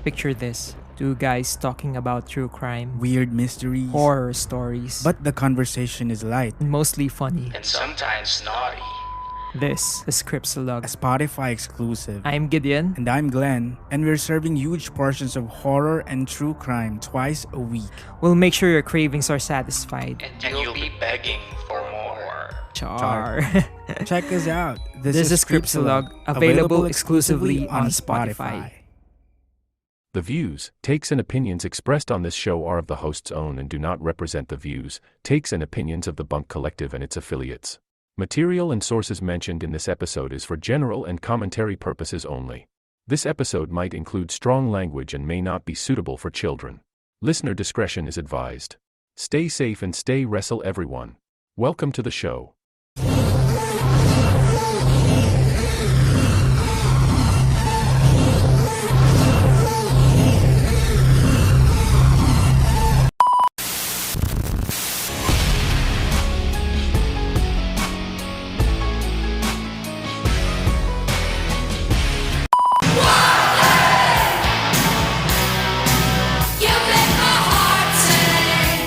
Picture this: two guys talking about true crime, Weird mysteries. horror stories, But the conversation is light. and mostly funny. and sometimes naughty. This is Scriptsalog. A Spotify exclusive. I'm Gideon. And I'm Glenn, and we're serving huge portions of horror and true crime twice a week. We'll make sure your cravings are satisfied. And you'll be begging for more. Char. Check us out. This is Scriptsalog, available exclusively on Spotify. The views, takes, and opinions expressed on this show are of the host's own and do not represent the views, takes, and opinions of the Bunk Collective and its affiliates. Material and sources mentioned in this episode is for general and commentary purposes only. This episode might include strong language and may not be suitable for children. Listener discretion is advised. Stay safe and stay wrestle, everyone. Welcome to the show. You make my heart sing.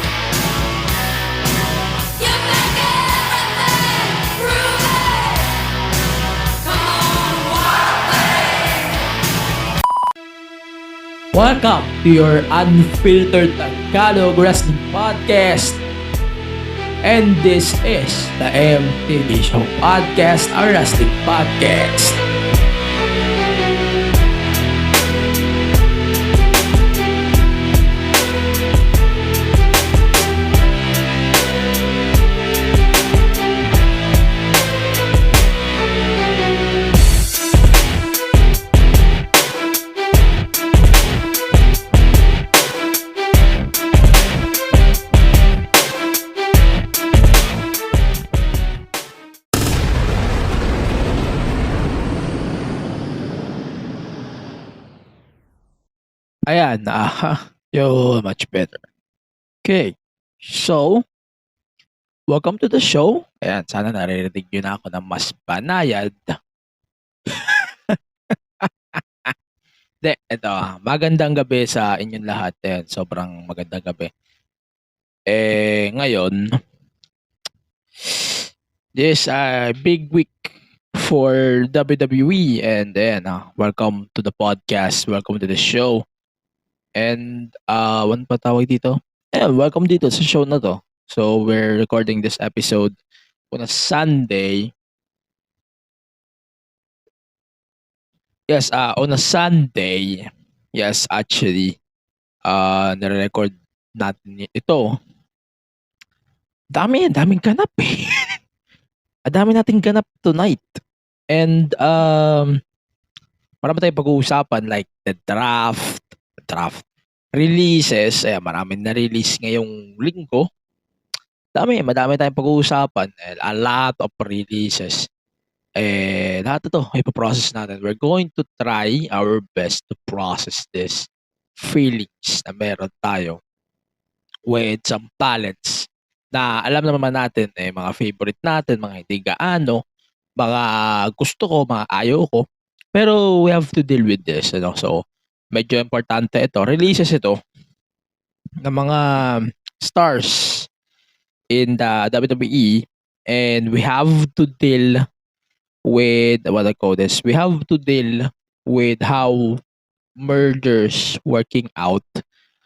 You make everything groovy. Come on, wild thing. Welcome to your unfiltered Tagalog Wrestling Podcast. And this is the MTV Show Podcast, a wrestling podcast. Ayan, much better. Okay, so, welcome to the show. Ayan, sana naririnig nyo na ako ng mas banayad. Ito, magandang gabi sa inyong lahat. Ayan, sobrang magandang gabi. Ngayon, this big week for WWE and then welcome to the podcast, welcome to the show. And ano pa tawag dito? Welcome dito sa show na to. So we're recording this episode on a Sunday. Yes, on a Sunday. Yes, actually. Nare-record natin ito. Daming ganap eh. Dami nating ganap tonight. And marami tayong pag-uusapan like the draft releases. Maraming na-release ngayong linggo. Madami tayong pag-uusapan. A lot of releases. Lahat ito, ipaprocess natin. We're going to try our best to process this feelings na meron tayo with some talents na alam naman natin, mga favorite natin, mga hindi gaano, mga gusto ko, mga ayaw ko. Pero we have to deal with this. So, medyo importante ito. Releases ito ng mga stars in the WWE, and we have to deal with what I call this. We have to deal with how mergers working out.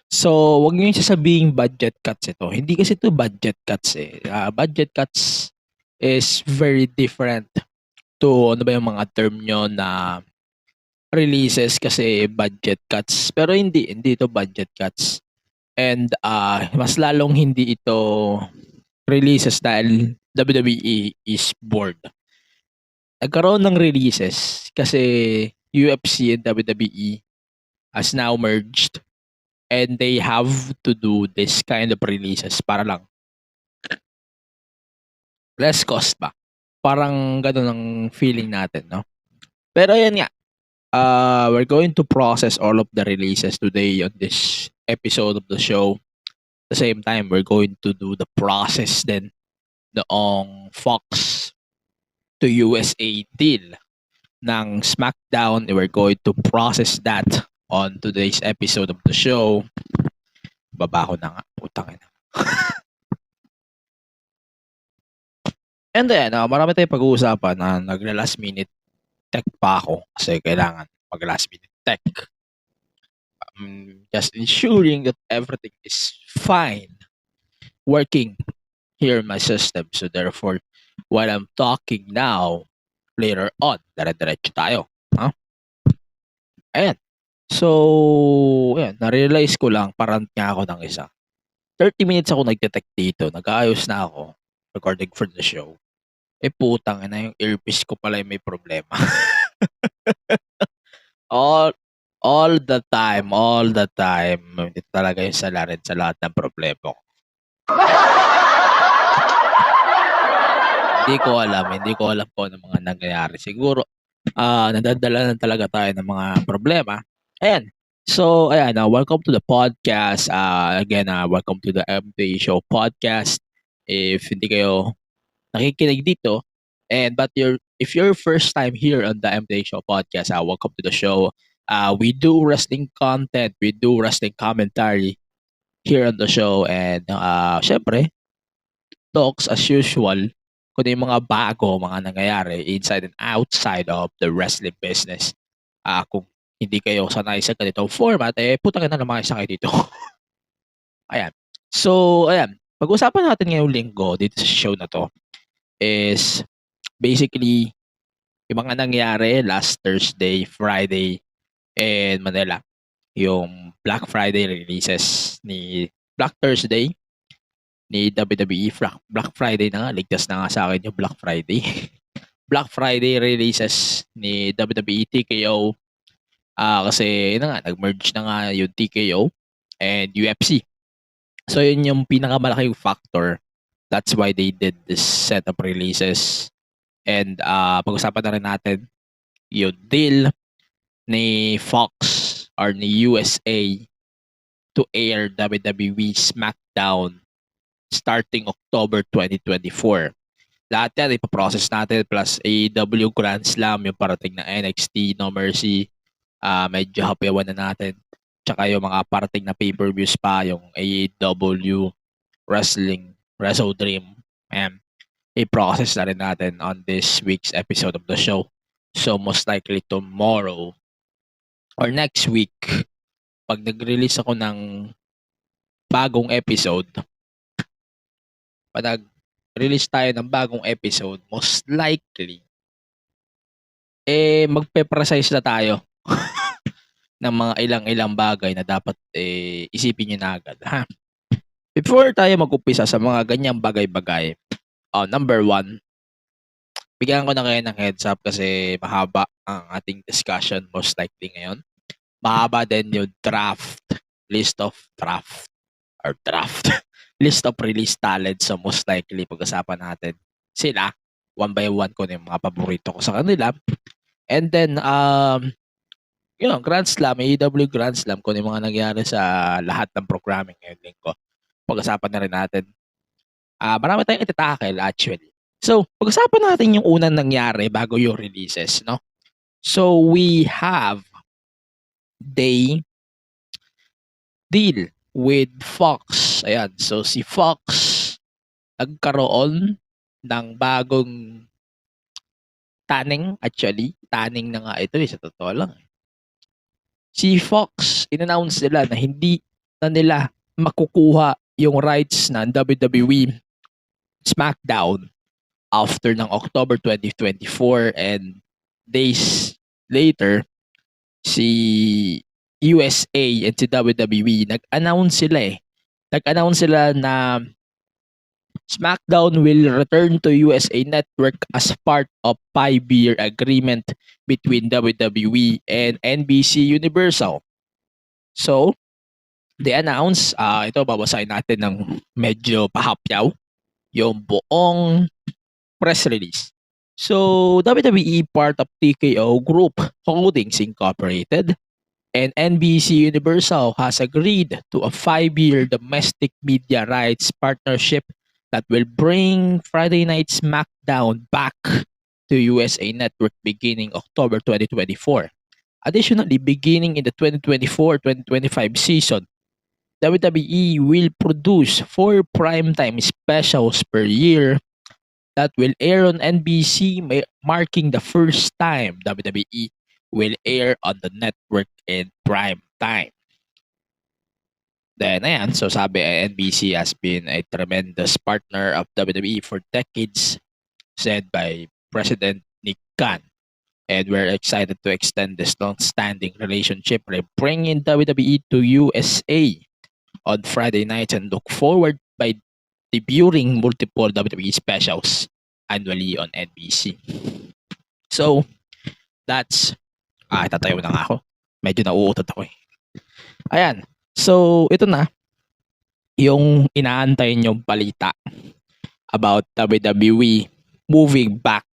So, wag niyo yung sasabing budget cuts ito. Hindi kasi ito budget cuts eh. Budget cuts is very different to ano ba yung mga term nyo na releases kasi budget cuts. Pero hindi ito budget cuts. And mas lalong hindi ito releases dahil WWE is bored. Nagkaroon ng releases kasi UFC and WWE has now merged and they have to do this kind of releases para lang less cost ba? Parang ganun ang feeling natin, no? Pero yan nga, we're going to process all of the releases today on this episode of the show. At the same time, we're going to do the process then noong Fox to USA deal ng SmackDown. We're going to process that on today's episode of the show. Baba ko na nga. Putang ina. And then, marami tayong pag-uusapan na nagla-last minute tech pa ako kasi kailangan mag-last minute tech. Just ensuring that everything is fine working here in my system. So therefore, while I'm talking now, later on, dire-diretso tayo. Ayan. So, ayan, na-realize ko lang, parang nga ako ng isa. 30 minutes ako nagte-tech dito, nag-aayos na ako, recording for the show. Putang ina, yung earpiece ko pala yung may problema. all the time, ito talaga yung salarin sa lahat ng problema ko. Hindi ko alam po ano mga nangyayari. Siguro, nadadala na talaga tayo ng mga problema. Ayan. So, ayan, welcome to the podcast. Again, welcome to the MTA Show podcast. If hindi kayo nakikinig dito, if you're first time here on the MTA Show podcast, welcome to the show. We do wrestling content, we do wrestling commentary here on the show, and syempre, talks as usual kung yung mga bago, mga nangyayari inside and outside of the wrestling business. Kung hindi kayo sanay sa ganitong format, putang ina naman isa kayo dito. Ayan. So, ayan. Pag-usapan natin ngayong linggo dito sa show na to is basically yung mga nangyari last Thursday, Friday, in Manila. Yung Black Friday releases ni Black Thursday ni WWE. Black Friday na nga. Ligtas na nga sa akin yung Black Friday. Black Friday releases ni WWE TKO. Kasi yun na nga, nag-merge na nga yung TKO and UFC. So yun yung pinakamalaking factor. That's why they did this set of releases. And pag-usapan na rin natin yung deal ni Fox or ni USA to air WWE SmackDown starting October 2024. Lahat yan ipaprocess natin plus AEW Grand Slam, yung parating na NXT No Mercy, medyo happyawan na natin. Tsaka yung mga parating na pay-per-views pa, yung AEW Wrestling, Wrestle Dream, i-process na rin natin on this week's episode of the show. So most likely tomorrow or next week, pag nag-release ako ng bagong episode, pag nag-release tayo ng bagong episode, most likely, magpe-precise na tayo ng mga ilang bagay na dapat isipin nyo na agad. Ha? Before tayo mag-upisa sa mga ganyang bagay-bagay, number 1, bigyan ko na kayo ng heads up kasi mahaba ang ating discussion most likely ngayon. Mahaba din yung list of list of release talent. So most likely pag-usapan natin sila one by one ko yung mga paborito ko sa kanila. And then yun, Grand Slam, AEW Grand Slam kung yung mga nangyari sa lahat ng programming ngayon linggo. Pag-usapan na rin natin. Marami tayong itatackle actually. So, pag-usapan natin yung unang nangyari bago yung releases, no? So, we have the deal with Fox. Ayan. So, si Fox nagkaroon ng bagong tanning. Actually, tanning na nga ito sa totoo lang. Si Fox, in-announce nila na hindi na nila makukuha yung rights ng WWE SmackDown after ng October 2024, and days later, si USA and si WWE nag-announce sila na SmackDown will return to USA Network as part of 5-year agreement between WWE and NBC Universal. So, they announce, ito babasahin natin ng medyo pahapyaw, yung buong press release. So, WWE, part of TKO Group Holdings Incorporated, and NBC Universal has agreed to a 5-year domestic media rights partnership that will bring Friday Night SmackDown back to USA Network beginning October 2024. Additionally, beginning in the 2024-2025 season, WWE will produce 4 primetime specials per year that will air on NBC, marking the first time WWE will air on the network in prime time. Then, ayan, so sabi, NBC has been a tremendous partner of WWE for decades, said by President Nick Khan. And we're excited to extend this long-standing relationship by bringing WWE to USA on Friday nights and look forward by debuting multiple WWE specials annually on NBC. So, that's... itatayo na nga ako. Medyo nauutot ako eh. Ayan. So, ito na. Yung inaantay nyong balita about WWE moving back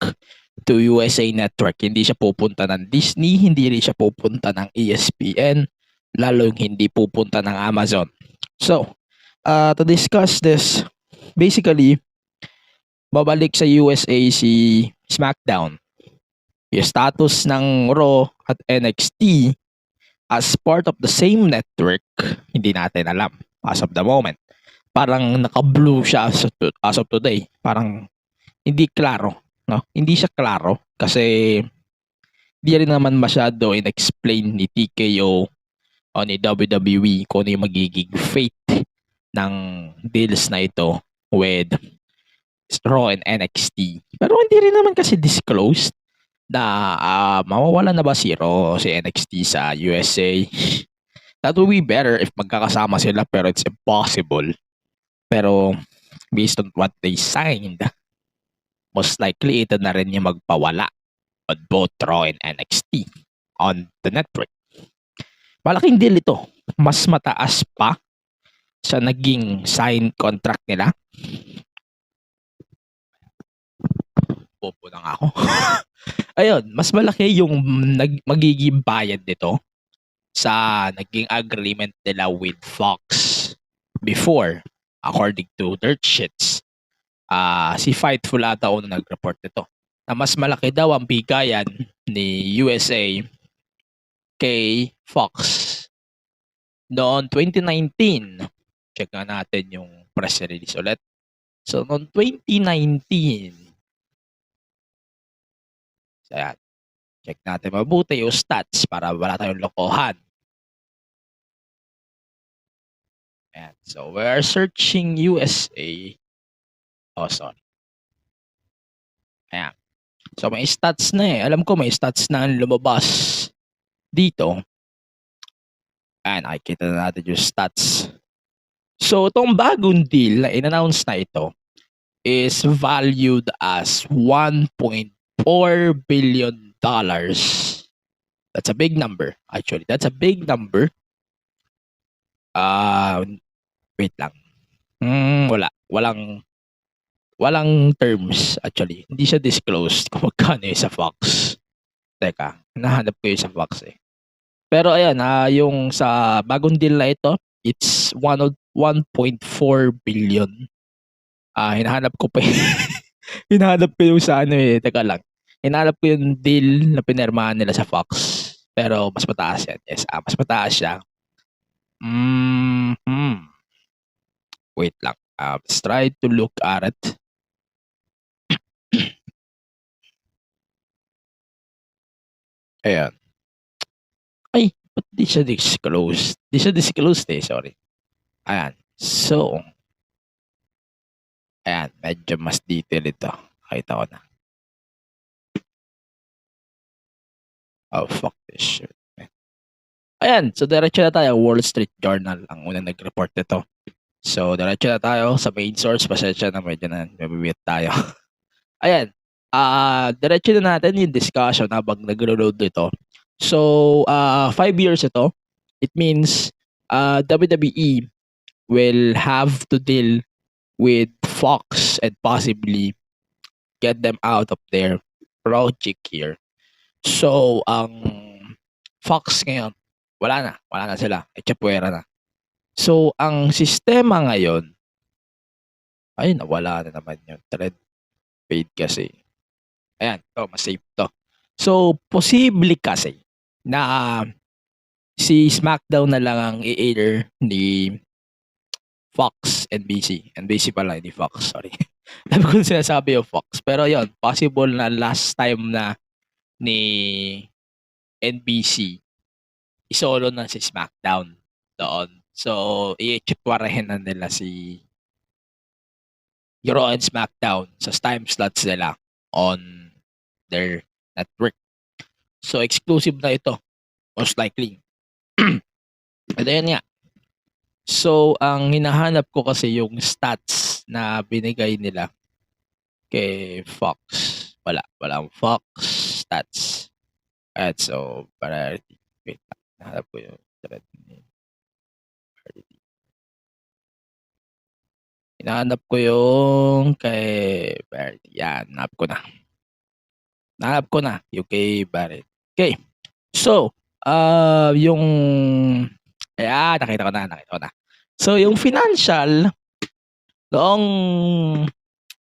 to USA Network. Hindi siya pupunta ng Disney, hindi rin siya pupunta ng ESPN, lalong hindi pupunta ng Amazon. So, to discuss this, basically, babalik sa USA si SmackDown. Yung status ng Raw at NXT as part of the same network, hindi natin alam as of the moment. Parang naka-blue siya as of today. Parang hindi klaro. No? Hindi siya klaro kasi di rin naman masyado in-explain ni TKO o ni WWE kung ano yung magiging fate ng deals na ito with Raw and NXT. Pero hindi rin naman kasi disclosed na mawawala na ba si Raw o si NXT sa USA. That would be better if magkakasama sila pero it's impossible. Pero based on what they signed, most likely ito na rin yung magpawala on both Raw and NXT on the network. Malaking deal ito. Mas mataas pa sa naging signed contract nila. Popo na nga ako. Ayun, mas malaki yung magiging bayad nito sa naging agreement nila with Fox before, according to Dirt Shits. Si Fightful ata una nag-report nito na mas malaki daw ang bigayan ni USA kay Fox noong 2019. Check nga natin yung press release ulit. So noong 2019, so ayan, check natin mabuti yung stats para wala tayong lokohan. Ayan, so we're searching USA. Oh, sorry. Ayan. So, may stats na eh. Alam ko may stats na lumabas dito. Ayan, nakikita na natin yung stats. So, itong bagong deal na in-announce na ito is valued as $1.4 billion. That's a big number, actually. That's a big number. Wait lang. Walang terms, actually. Hindi siya disclosed kung magkano yung sa Fox. Teka, nahanap ko yung sa Fox eh. Pero ayan, yung sa bagong deal na ito, it's 1.4 billion. Hinahanap ko pa hinahanap ko yung sa ano eh. Teka lang. Hinahanap ko yung deal na pinirmahan nila sa Fox. Pero mas mataas yan. Yes, mas mataas siya. Wait lang. Let's try to look at it. Ayan. Ay, ba't di siya disclosed? Di siya disclosed eh, sorry. Ayan. So, ayan, medyo mas detail ito. Nakita ko na. Oh, fuck this shit. Ayan, so diretso na tayo. Wall Street Journal ang unang nag-report nito. So, diretso na tayo sa main source. Pasensya na medyo na mabibit tayo. Ayan. Diretso na natin yung discussion habang nag-reload ito. So, 5 years ito. It means WWE will have to deal with Fox and possibly get them out of their project here. So, ang Fox ngayon, wala na sila. Echapuera na. So, ang sistema ngayon, ay, nawala na naman yung thread paid kasi. Ayan, to mas safe to. So, posible kasi na si SmackDown na lang ang i-air ni Fox, NBC. NBC pala, hindi Fox, sorry. Alam ko kung sinasabi yung Fox. Pero yon, possible na last time na ni NBC isolo na si SmackDown doon. So, i-chipwarahin na nila si Raw and SmackDown sa time slots nila on their network. So, exclusive na ito. Most likely. At ayun nga. So, ang hinahanap ko kasi yung stats na binigay nila kay Fox. Walang Fox stats. Alright, so, priority. Wait, hanap ko yung thread ni priority. Hinahanap ko yung kay Barrett. Yan, hanap ko na. Nahanap ko na yung kay Barrett. Okay. So, yung nakita ko na. So, yung financial noong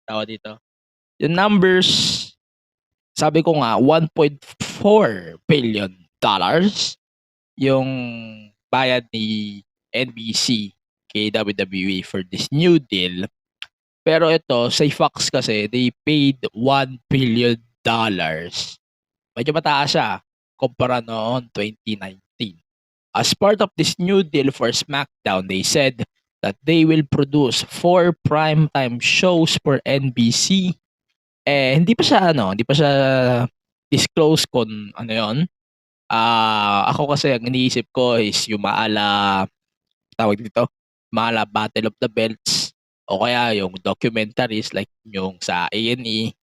tawag dito, yung numbers, sabi ko nga, $1.4 billion yung bayad ni NBC kay WWE for this new deal. Pero ito, sa Fox kasi, they paid $1 billion. Medyo mataas siya kumpara noon 2019. As part of this new deal for SmackDown, they said that they will produce 4 primetime shows for NBC. Hindi pa siya disclose kung ano 'yon. Ako kasi ang iniisip ko is yung tawag dito, Battle of the Belts o kaya yung documentaries like yung sa A&E.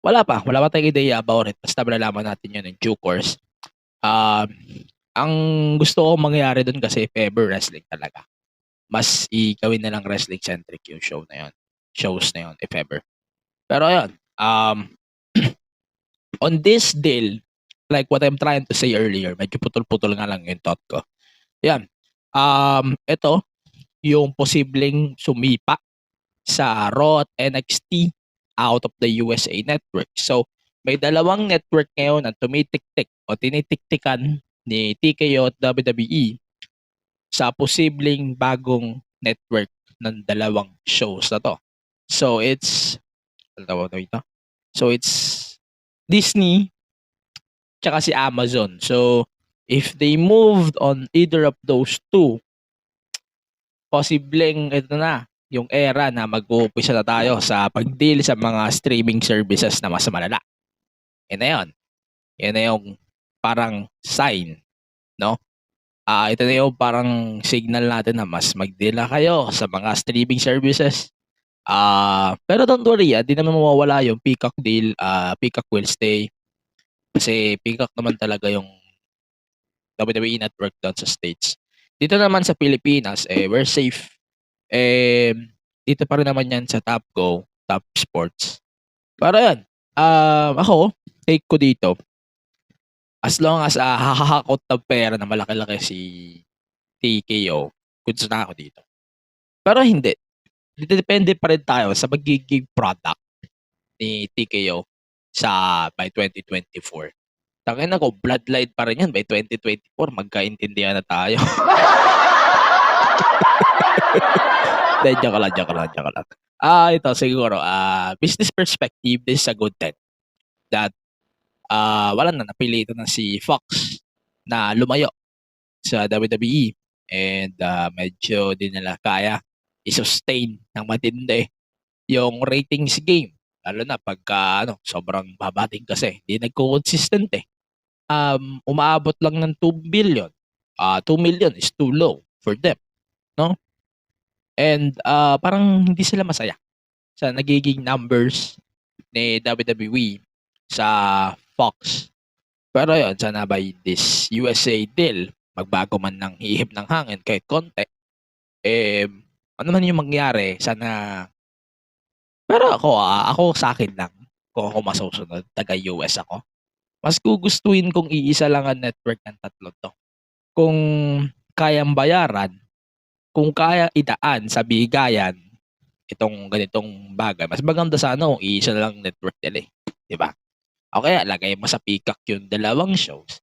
Wala pa tayong idea about it. Basta malalaman natin yun in due course. Ang gusto ko mangyari doon kasi if ever wrestling talaga. Mas gawin na lang wrestling-centric yung shows na yun, if ever. Pero ayun, on this deal, like what I'm trying to say earlier, medyo putol-putol nga lang yung thought ko. Yan. Ito, yung posibleng sumipa sa Raw at NXT out of the USA network. So, may dalawang network ngayon na tumitik-tik o tinitiktikan ni TKO at WWE sa posibleng bagong network ng dalawang shows na to. So, it's Disney tsaka si Amazon. So, if they moved on either of those two, posibleng ito na yung era na mag-uumpisa na tayo sa pag-deal sa mga streaming services na mas malala. Yan na yun. Yan na yung parang sign, no? Ito na yung parang signal natin na mas mag-deal na kayo sa mga streaming services. Pero don't worry, di naman mawawala yung Peacock deal. Peacock will stay. Kasi Peacock naman talaga yung WWE network doon sa States. Dito naman sa Pilipinas, we're safe. Dito pa rin naman yan sa Top Go, Top Sports. Pero yan, ako, take ko dito. As long as hahakot ng pera na malaki-laki si TKO, goods na ako dito. Pero hindi. Depende pa rin tayo sa magiging product ni TKO by 2024. Tangin ako, bloodline pa rin yan by 2024. Magkaintindihan na tayo. Joke lang. Ito siguro, business perspective, this is a good thing. That napili ito na si Fox na lumayo sa WWE and medyo din nila kaya i-sustain ng matindi yung ratings game. Lalo na pagka sobrang babating kasi hindi nagko-consistent eh. Umaabot lang ng 2 billion. 2 million is too low for them, no? And parang hindi sila masaya sa nagiging numbers ni WWE sa Fox. Pero yun, sana by this USA deal, magbago man ng hihip ng hangin kahit konti, ano man yung mangyari, sana. Pero ako sa akin lang, kung ako masusunod, taga-US ako, mas gugustuhin kong iisa lang ang network ng tatlo to. Kung kayang bayaran, kung kaya idaan sa bigayan, itong ganitong bagay, mas maganda sana kung iisa lang network nila eh. Diba? O kaya lagay mo sa Peacock yung dalawang shows.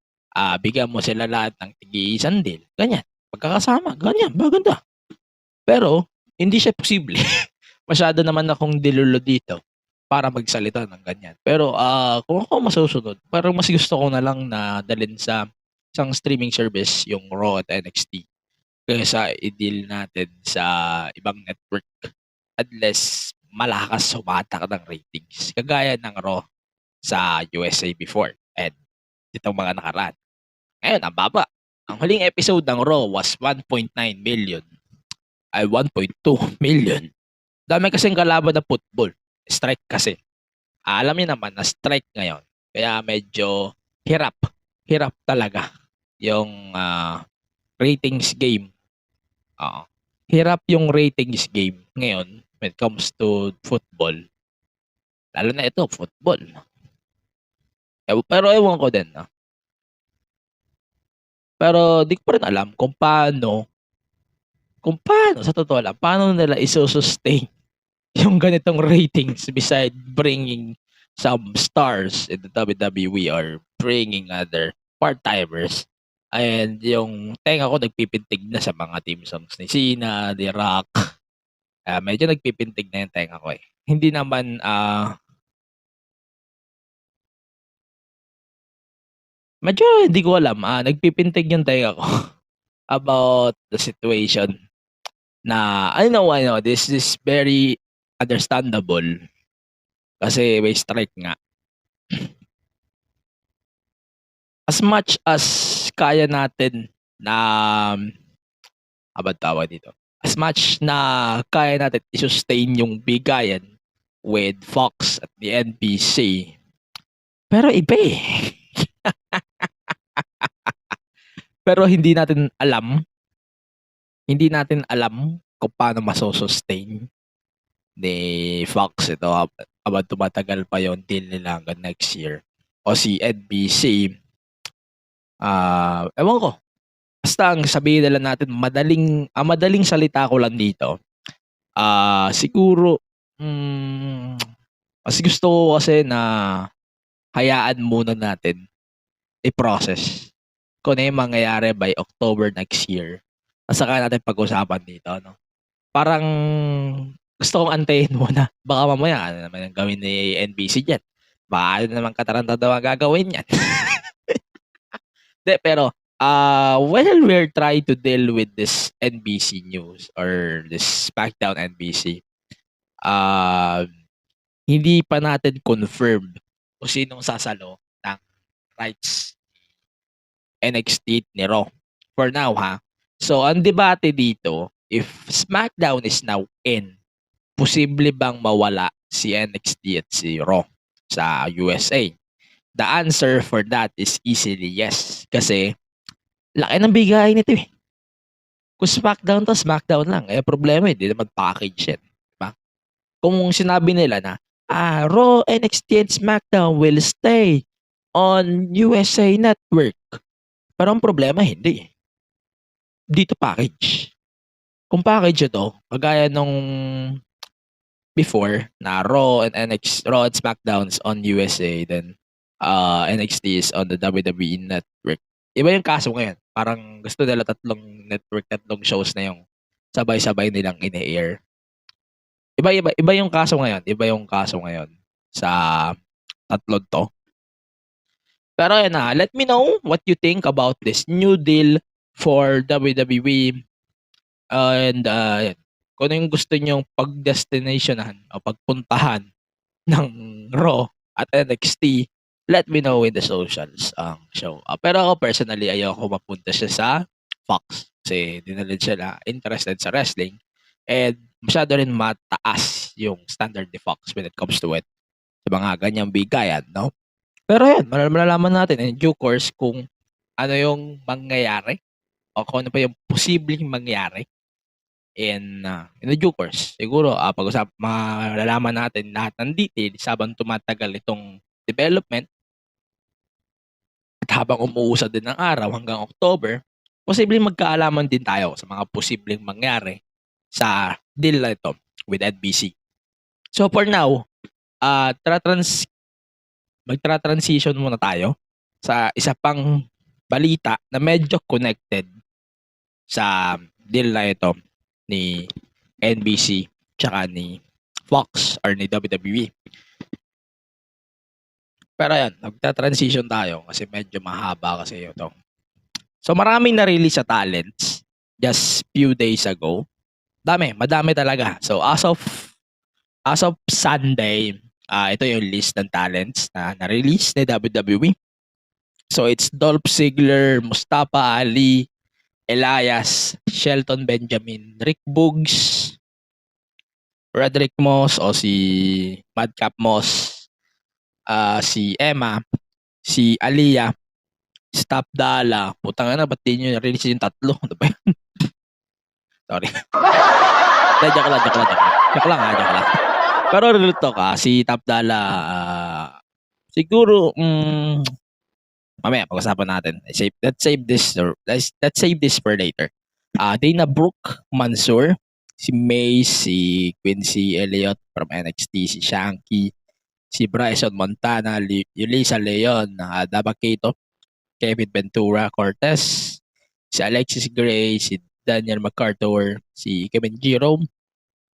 bigyan mo sila lahat ng tig-iisang deal. Ganyan. Pagkakasama, ganyan, maganda. Pero, hindi siya posible. Masyado naman akong dilulo dito para magsalita ng ganyan. Pero, kung ako masusunod, parang mas gusto ko na lang na dalhin sa isang streaming service yung Raw at NXT kaysa i-deal natin sa ibang network unless malakas humatak ng ratings. Kagaya ng Raw sa USA before and itong mga nakaraan. Ngayon, ang baba. Ang huling episode ng Raw was 1.9 million. Ay, 1.2 million. Dami kasing kalaban na football. Strike kasi. Alam niyo naman na strike ngayon. Kaya medyo hirap. Hirap talaga yung ratings game. Hirap yung ratings game ngayon when it comes to football. Lalo na ito, football. Pero ewan ko din. Pero di ko pa rin alam kung paano, sa totoo lang, paano nila iso-sustain yung ganitong ratings beside bringing some stars in the WWE or bringing other part-timers. And yung tenga ko nagpipintig na sa mga team songs ni Cena, ni Rock. Medyo nagpipintig na yung tenga ko eh. Hindi naman medyo hindi ko alam. Nagpipintig yung tenga ko about the situation na I know this is very understandable kasi may strike nga. As much as kaya natin na tawag dito. As much na kaya natin i-sustain yung bigayan with Fox at the NBC. Pero iba eh. Pero hindi natin alam kung paano masosustain ni Fox ito habang tumatagal pa yung deal nila hanggang next year. O si NBC, ewan ko. Basta ang sabihin nila natin, madaling salita ko lang dito. Siguro, mas gusto ko kasi na hayaan muna natin i-process kung ano yung mangyayari by October next year. Saka natin pag-usapan dito, no? Parang gusto kong antayin muna. Baka mamaya, ano naman ang gawin ni NBC dyan? Baka ano naman kataranta daw ang gagawin yan. Pero, while we're trying to deal with this NBC news or this SmackDown NBC, hindi pa natin confirmed kung sinong sasalo ng rights NXT ni Raw. For now, ha? So, ang debate dito, if SmackDown is now in, posible bang mawala si NXT at si Raw sa USA? The answer for that is easily yes. Kasi, laki ng bigay nito eh. Kung SmackDown to, SmackDown lang. Problema hindi na mag-package yan. Diba? Kung sinabi nila na, Raw, NXT, and SmackDown will stay on USA Network. Pero ang problema, hindi. Dito package. Kung package ito, kagaya nung before na Raw and SmackDowns on USA, then NXT is on the WWE Network. Iba yung kaso ngayon. Parang gusto nila tatlong shows na yung sabay-sabay nilang ine-air. Iba yung kaso ngayon. Sa tatlong to. Pero yun na, let me know what you think about this new deal for WWE. And kung ano yung gusto nyong pag-destinationan o pagpuntahan ng Raw at NXT, let me know in the socials ang show. Pero ako personally, ayoko mapunta siya sa Fox. Kasi dinalid siya na interested sa wrestling. And masyado rin mataas yung standard ni Fox when it comes to it. Sa mga ganyang bigayan, no? Pero yan, malalaman natin in due course kung ano yung mangyayari o kung ano pa yung posibleng mangyayari in the due course. Siguro, malalaman natin lahat ng details habang tumatagal itong development at habang umuusad din ng araw hanggang October, posibleng magkaalaman din tayo sa mga posibleng mangyari sa deal na ito with NBC. So for now, magtra-transition muna tayo sa isa pang balita na medyo connected sa deal na ito ni NBC tsaka ni Fox or ni WWE. Pero ayan, magta-transition tayo kasi medyo mahaba kasi ito. So maraming na-release sa talents just few days ago. Madami talaga. So as of Sunday, ito yung list ng talents na na-release ni WWE. So it's Dolph Ziggler, Mustafa Ali, Elias, Shelton Benjamin, Rick Boogs, Roderick Moss o si Madcap Moss, si Emma, si Aliyah, si Top Dollar. Putang ina, ba't di nyo na-release yung tatlo? Ano ba yun? Sorry. Joke lang. Joke lang. Pero real talk si Top Dollar, siguro, mamaya pag-usapan natin. Let's save this for later. Dana Brooke, Mansoor, si May, si Quincy Elliott from NXT, si Shanky, si Bryson Montana, Yulisa Leon, Dabakato, Kevin Ventura Cortez, si Alexis Gray, si Daniel MacArthur, si Kevin Jerome,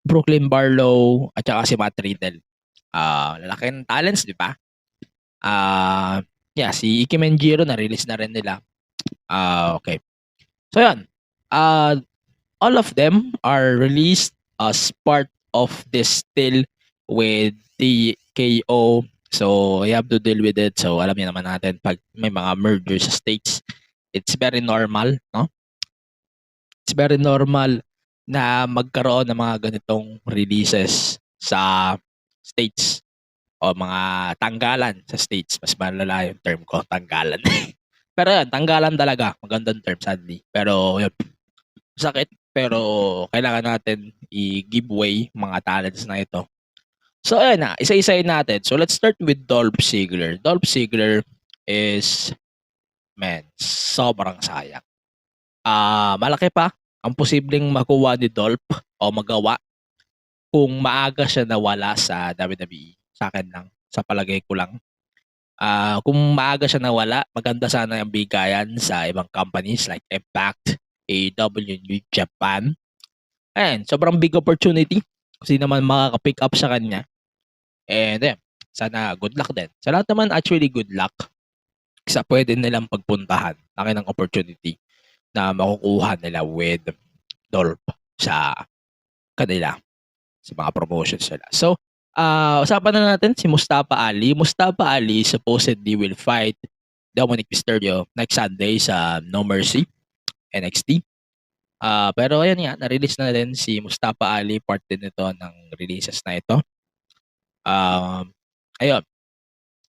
Brooklyn Barlow, at saka si Matt Riddle. Lalaki ng talents, di ba? Si Ike Menjiro na-release na rin nila. Okay. So yan. All of them are released as part of this deal with TKO. So you have to deal with it. So alam niyo naman natin pag may mga merger sa states, it's very normal, no? It's very normal na magkaroon ng mga ganitong releases sa states o mga tanggalan sa states. Mas malala yung term ko, tanggalan. Pero yan, tanggalan talaga. Magandang term, sadly. Pero yun, sakit. Pero kailangan natin i-give way mga talents na ito. So ayan na, isa-isayin natin. So let's start with Dolph Ziggler. Dolph Ziggler is, sobrang sayang. Malaki pa ang posibleng makuha ni Dolph o magawa kung maaga siya nawala sa WWE. Sa akin lang, sa palagay ko lang. Kung maaga siya nawala, maganda sana ang bigayan sa ibang companies like Impact, AEW, New Japan. Ayan, sobrang big opportunity. Kasi naman makaka-pick up sa kanya. And sana good luck din. Sa lahat naman actually good luck. Kasi pwede nilang pagpuntahan. Laki ng opportunity na makukuha nila with Dolph sa kanila. Sa mga promotions nila. So, usapan na natin si Mustafa Ali. Mustafa Ali supposedly will fight Dominic Mysterio next Sunday sa No Mercy NXT. Pero ayan nga, na-release na din si Mustafa Ali, part din ito ng releases na ito. Ayun,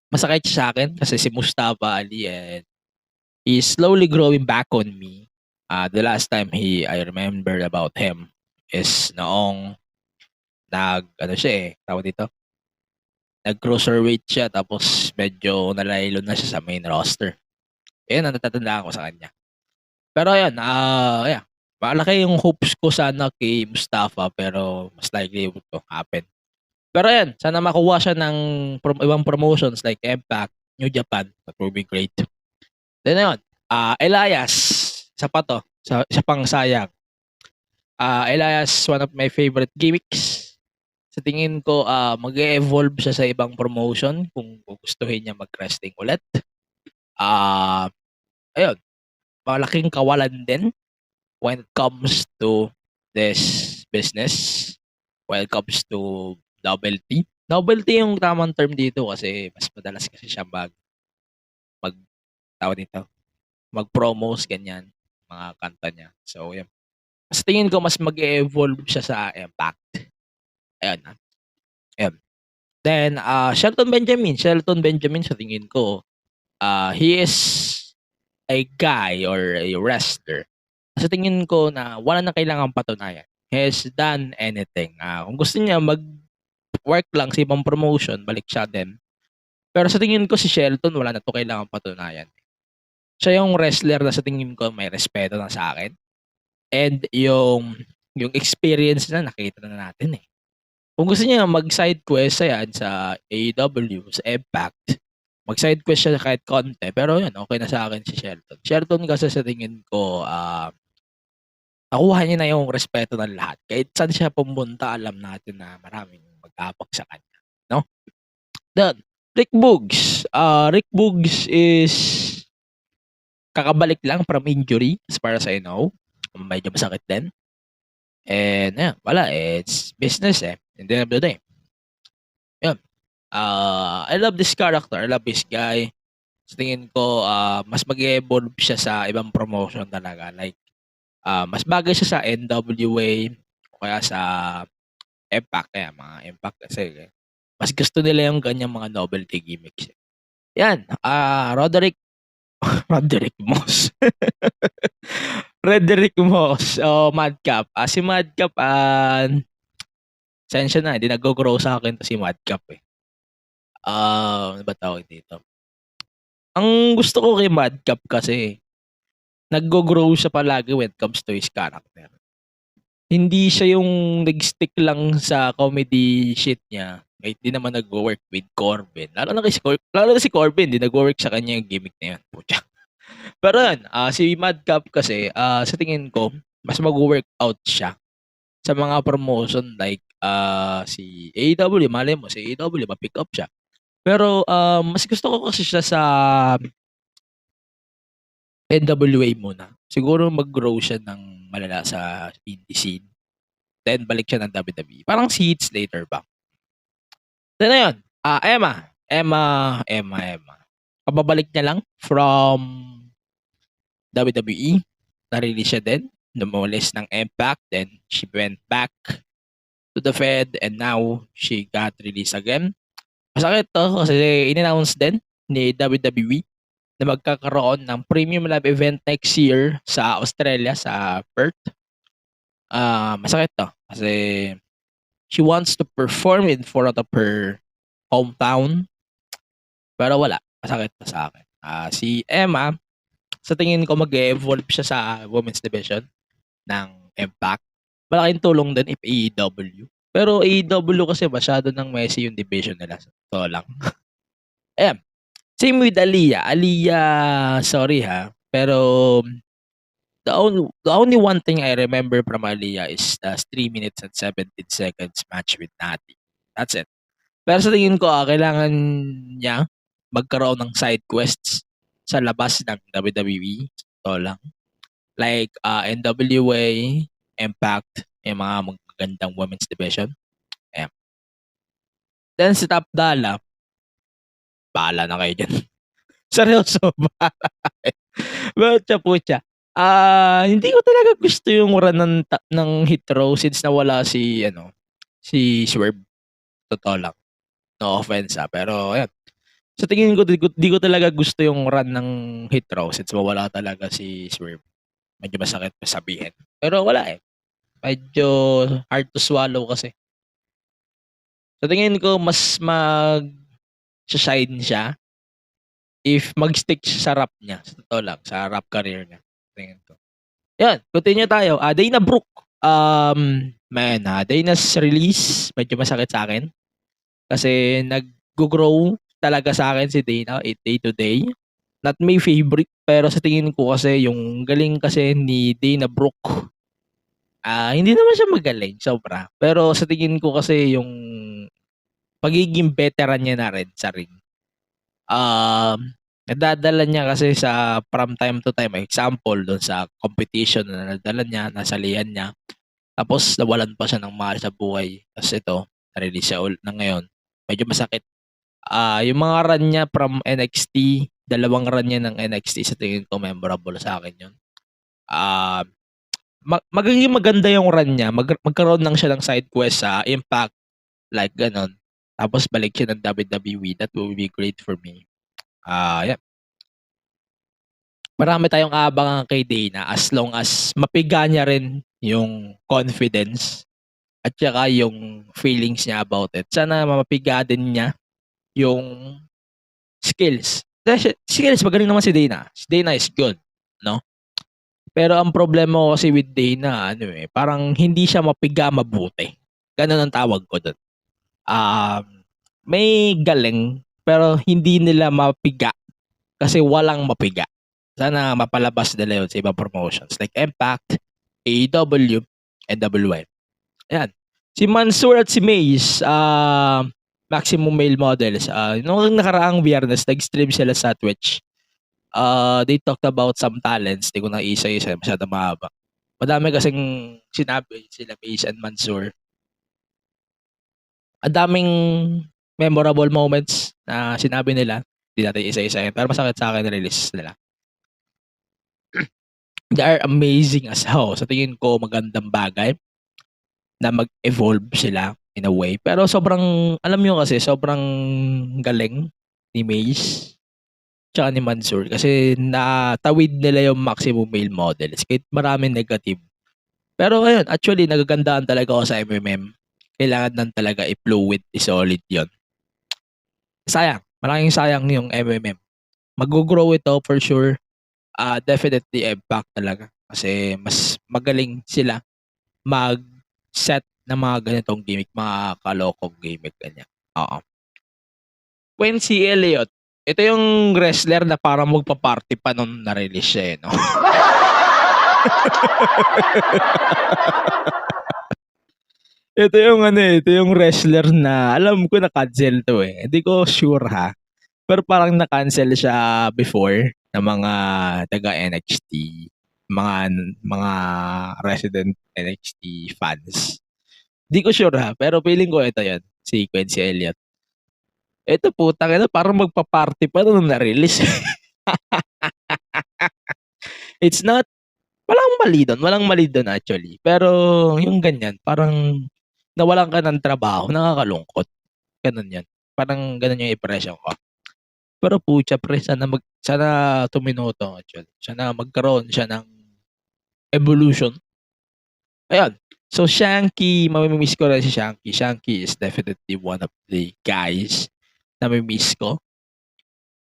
masakit siya sa akin kasi si Mustafa Ali is slowly growing back on me. The last time I remember about him is noong nag-cruiserweight siya tapos medyo nalaylo na siya sa main roster. Ayun ang natatandaan ko sa kanya. Pero ayun, malaki yung hopes ko sana kay Mustafa pero mas likely it to happen. Pero ayun, sana makuha siya ng ibang promotions like Impact, New Japan, that will be great. Then ayun, Elias, isa pa to, isa pang sayang. Elias, one of my favorite gimmicks. Sa tingin ko, mag-evolve siya sa ibang promotion kung gustuhin niya mag-wrestling ulit. Ayun, malaking kawalan din when it comes to this business. When it comes to novelty. Novelty yung tamang term dito kasi mas madalas kasi siya mag-promos, ganyan, mga kanta niya. So, yun. Sa tingin ko, mas mag-evolve siya sa Impact. Ayun. Then, Shelton Benjamin, sa tingin ko, he is a guy or a wrestler. Sa tingin ko na wala na kailangang patunayan. He has done anything. Kung gusto niya mag-work lang sa ibang promotion, balik siya din. Pero sa tingin ko si Shelton, wala na to kailangang patunayan. Siya yung wrestler na sa tingin ko may respeto na sa akin. And yung experience na nakita na natin eh. Kung gusto niya mag-side quest yan sa AEW, sa Impact, mag-side quest siya kahit konti. Pero yun, okay na sa akin si Shelton. Shelton kasi sa tingin ko, nakuha niya na yung respeto ng lahat. Kahit saan siya pumunta, alam natin na maraming mag-apak sa kanya. No? Then, Rick Boogs. Rick Boogs is kakabalik lang from injury as far as I know. Medyo masakit din. And yeah, wala. It's business in the end of the day. Yun. I love this character. I love this guy. Sa tingin ko, mas mag-evolve siya sa ibang promotion talaga. Like, mas bagay siya sa NWA o kaya sa Impact. Kaya mga Impact kasi mas gusto nila yung ganyang mga novelty gimmicks. Yan. Roderick Moss. Roderick Moss. Madcap. Si Madcap, sensya na. Hindi nag-grow sa akin to si Madcap ano ba tawag dito? Ang gusto ko kay Madcap kasi nag-grow siya palagi when it comes to his character. Hindi siya yung nag-stick lang sa comedy shit niya. Kahit di naman nag-work with Corbin. Lalo na si Corbin, di nag-work sa kanya yung gimmick na yun. Pucha. Pero yun, si Madcap kasi, sa tingin ko, mas mag-work out siya sa mga promotion like si AEW, malay mo, si AEW, ma-pick up siya. Pero mas gusto ko kasi siya sa NWA muna. Siguro mag-grow siya ng malala sa indie scene. Then balik siya ng WWE. Parang si Heath Slater ba? Then ayun, Emma. Kababalik niya lang from WWE. Na-release siya din. Namulis ng Impact. Then she went back to the Fed and now she got released again. Masakit to kasi in-announce din ni WWE na magkakaroon ng premium live event next year sa Australia, sa Perth. Masakit to kasi she wants to perform in front of her hometown. Pero wala. Masakit na sa akin. Si Emma, sa tingin ko mag-evolve siya sa women's division ng Impact. Malaking tulong din if AEW. Pero AEW kasi masyado ng messy yung division nila. So lang. Ayan. Same with Aliyah. Aliyah, sorry pero the only one thing I remember from Aliyah is the 3 minutes and 17 seconds match with Natty. That's it. Pero sa tingin ko, kailangan niya magkaroon ng side quests sa labas ng WWE. So lang. Like NWA, Impact, yung mga magagandang women's division. Ayan. Then si Top Dollar, bahala na kayo dyan. Seryoso, bahala kayo. But pucha. Hindi ko talaga gusto yung run ng Hit Row since nawala si Swerve. Totoo lang. No offense pero ayan. Sa tingin ko, di ko talaga gusto yung run ng Hit Row since mawala talaga si Swerve. Medyo masakit pa sabihin. Pero wala Medyo hard to swallow kasi. Sa tingin ko, mas mag-shine siya if mag-stick siya sa rap niya. Sa totoo lang, sa rap career niya. Tingin ko. Yan, continue tayo. Dana Brooke. Dana's release, medyo masakit sa akin. Kasi nag-grow talaga sa akin si Dana day to day. Not my favorite, pero sa tingin ko kasi yung galing kasi ni Dana Brooke. Hindi naman siya magaling, sobra. Pero sa tingin ko kasi yung pagiging veteran niya na rin sa ring. Nadadala niya kasi from time to time. Example, doon sa competition na nadala niya, nasalihan niya. Tapos nawalan pa siya ng mahal sa buhay. Tapos ito, na-release siya na ngayon. Medyo masakit. Yung mga run niya from NXT, 2 run niya ng NXT, sa tingin ko memorable sa akin yun. Magiging maganda yung run niya. Magkaroon lang siya ng side quest sa Impact, like ganon. Tapos balik siya ng WWE. That will be great for me. Yeah. Marami tayong aabangan kay Dana as long as mapiga niya rin yung confidence at saka yung feelings niya about it. Sana mapiga din niya yung skills. Skills, magaling naman si Dana. Si Dana is good, no? Pero ang problema ko kasi with Dana, parang hindi siya mapiga mabuti. Ganun ang tawag ko doon. May galing, pero hindi nila mapiga kasi walang mapiga. Sana mapalabas nila yun sa ibang promotions like Impact, AEW, NWA. Ayan. Si Mansoor at si Maze, Maximum Male Models, noong nakaraang Biyernes, nag-stream sila sa Twitch. They talked about some talents. Di ko na isa-isa, masyadong mahaba. Madami kasing sinabi sila Maze and Mansoor. Ang daming memorable moments na sinabi nila. Hindi natin isa-isa pero masakit sa akin na release nila. They are amazing as hell. Sa tingin ko, magandang bagay na mag-evolve sila in a way. Pero sobrang, alam nyo kasi, sobrang galing ni Maze tsaka ni Mansoor kasi natawid nila yung maximum male models kahit maraming negative. Pero ayun, actually, nagagandaan talaga ako sa MMM. Kailangan lang talaga i-fluid, i-solid yun. Sayang. Malaking sayang yung MMM. Mag-grow ito for sure. Definitely Impact talaga. Kasi mas magaling sila mag-set ng mga ganitong gimmick, mga kalokong gimmick, ganyan. Oo. Quincy Elliott, ito yung wrestler na parang magpa-party pa nung na-release siya, no? ito yung wrestler na alam ko na-cancel to eh. Hindi ko sure ha. Pero parang na-cancel siya before ng mga taga NXT, mga resident NXT fans. Hindi ko sure ha, pero feeling ko ito yan, si Quincy Elliott. Ito putang ina, parang magpa-party pa nung na-release. It's not, walang mali doon actually. Pero yung ganyan, parang nawalan ka ng trabaho, nakakalungkot. Ganun yan. Parang ganun yung impression ko. Pero pucha pre, sana tuminoto actually. Sana magkaroon siya ng evolution. Ayan. So Shanky, mamimiss ko rin si Shanky. Shanky is definitely one of the guys na mamimiss ko.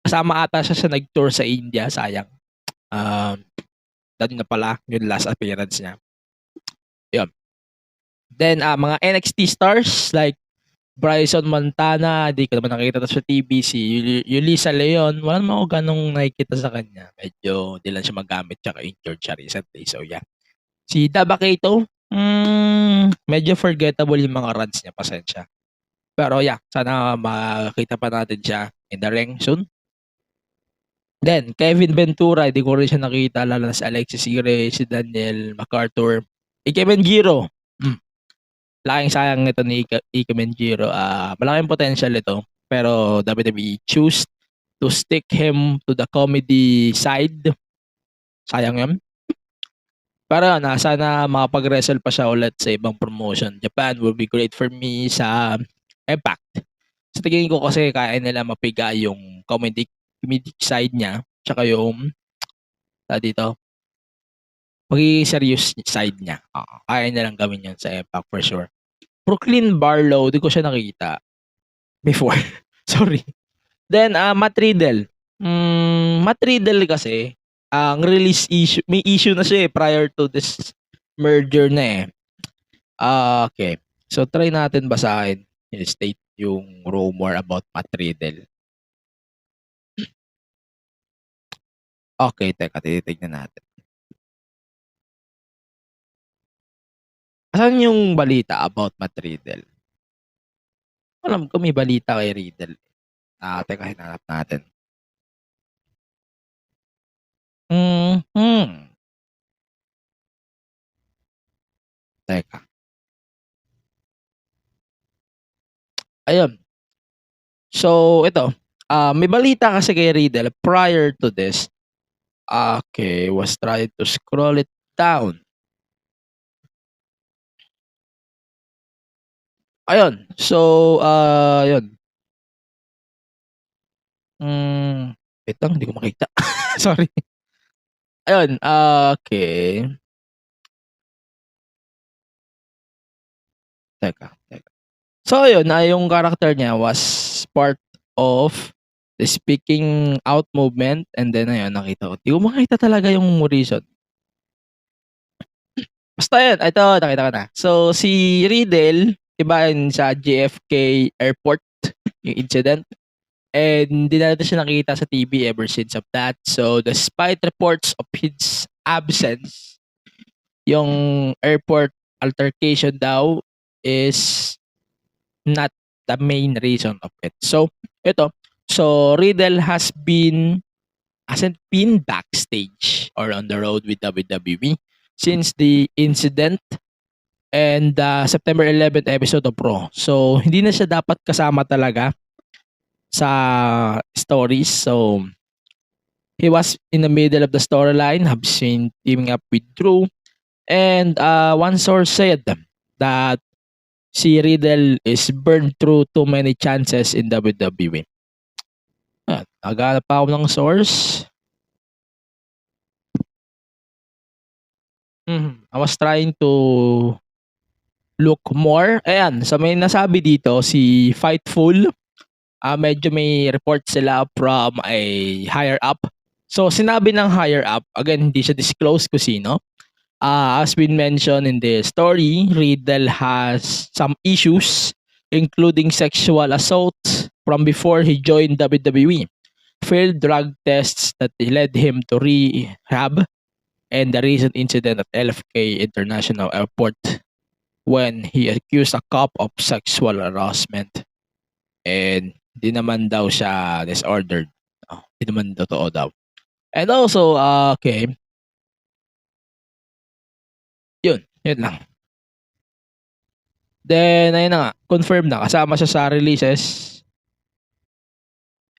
Kasama ata siya sa nag-tour sa India, sayang. Dati na pala yung last appearance niya. Ayan. Then mga NXT stars like Bryson Montana, di ko naman nakikita sa TV. Si Yulisa Leon, wala naman ako ganong nakikita sa kanya. Medyo di lang siya magamit tsaka injured siya recently. So yeah. Si Dabakato, medyo forgettable yung mga runs niya, pasensya. Pero yeah, sana makita pa natin siya in the ring soon. Then, Kevin Ventura, di ko rin siya nakita, lalo na si Alexis Ire, si Daniel MacArthur. Ike Menjiro, laking sayang nito ni Ike Menjiro. Malaking potential ito, pero WWE choose to stick him to the comedy side. Sayang yun. Pero sana makapag-wrestle pa siya ulit sa ibang promotion. Japan will be great for me sa Impact. Sa tingin ko kasi kaya nila mapiga yung comedic side niya, tsaka yung dito magiging serious side niya. Kaya nilang gawin yun sa Impact for sure. Brooklyn Barlow, di ko siya nakita before. Sorry. Then, Matt Riddle. Matt Riddle kasi, ang release issue, may issue na siya prior to this merger na eh. Okay. So, try natin basahin state yung rumor about Matt Riddle. Okay, teka, titignan natin. Asan yung balita about Matt Riddle? Alam ko may balita kay Riddle. Teka, hinanap natin. Teka. Ayun. So, ito. May balita kasi kay Riddle prior to this. Okay, was trying to scroll it down. Ayun. So, ayun. Wait lang, hindi ko makita. Sorry. Ayun, okay. Teka. So, ayun, yung character niya was part of the speaking out movement and then ayun, nakita ko. Hindi ko makita talaga yung reason. Basta yun, ito, nakita ko na. So, si Riddle, iba yun sa JFK Airport, yung incident. And hindi na natin siya nakita sa TV ever since of that. So, despite reports of his absence, yung airport altercation daw is not the main reason of it. So, ito. So, Riddle hasn't been backstage or on the road with WWE since the incident and the September 11th episode of Raw. So, hindi na siya dapat kasama talaga sa stories. So, he was in the middle of the storyline, have been teaming up with Drew. And one source said that si Riddle is burned through too many chances in WWE. Naghanap pa ako ng source. I was trying to look more. Ayan, so may nasabi dito si Fightful. Medyo may report sila from a higher up. So sinabi ng higher up, again hindi siya disclose kung sino. As been mentioned in the story, Riddle has some issues including sexual assault from before he joined WWE, failed drug tests that led him to rehab, and the recent incident at LFK International Airport when he accused a cop of sexual harassment. And di naman daw siya disordered. Di naman totoo daw. And also, okay. Yun lang. Then, ayun na nga, confirmed na. Kasama siya sa releases.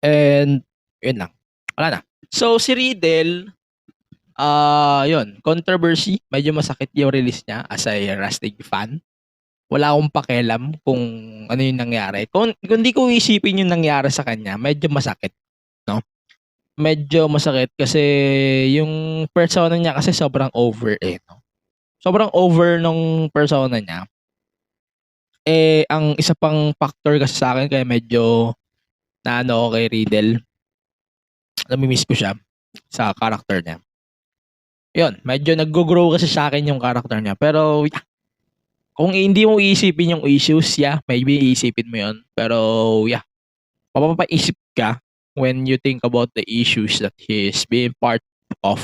And, yun lang. Wala na. So, si Riddle, yun, controversy. Medyo masakit yung release niya as a wrestling fan. Wala akong pakialam kung ano yung nangyari. Kung di ko isipin yung nangyari sa kanya, medyo masakit. No? Medyo masakit kasi yung persona niya kasi sobrang over no? Sobrang over nung persona niya. Ang isa pang factor kasi sa akin kaya medyo naano kay Riddle. Namimiss ko siya sa character niya. Yun, medyo nag-grow kasi sa akin yung character niya. Pero, kung hindi mo iisipin yung issues, maybe iisipin mo yun. Pero, mapapaisip ka when you think about the issues that he is being part of.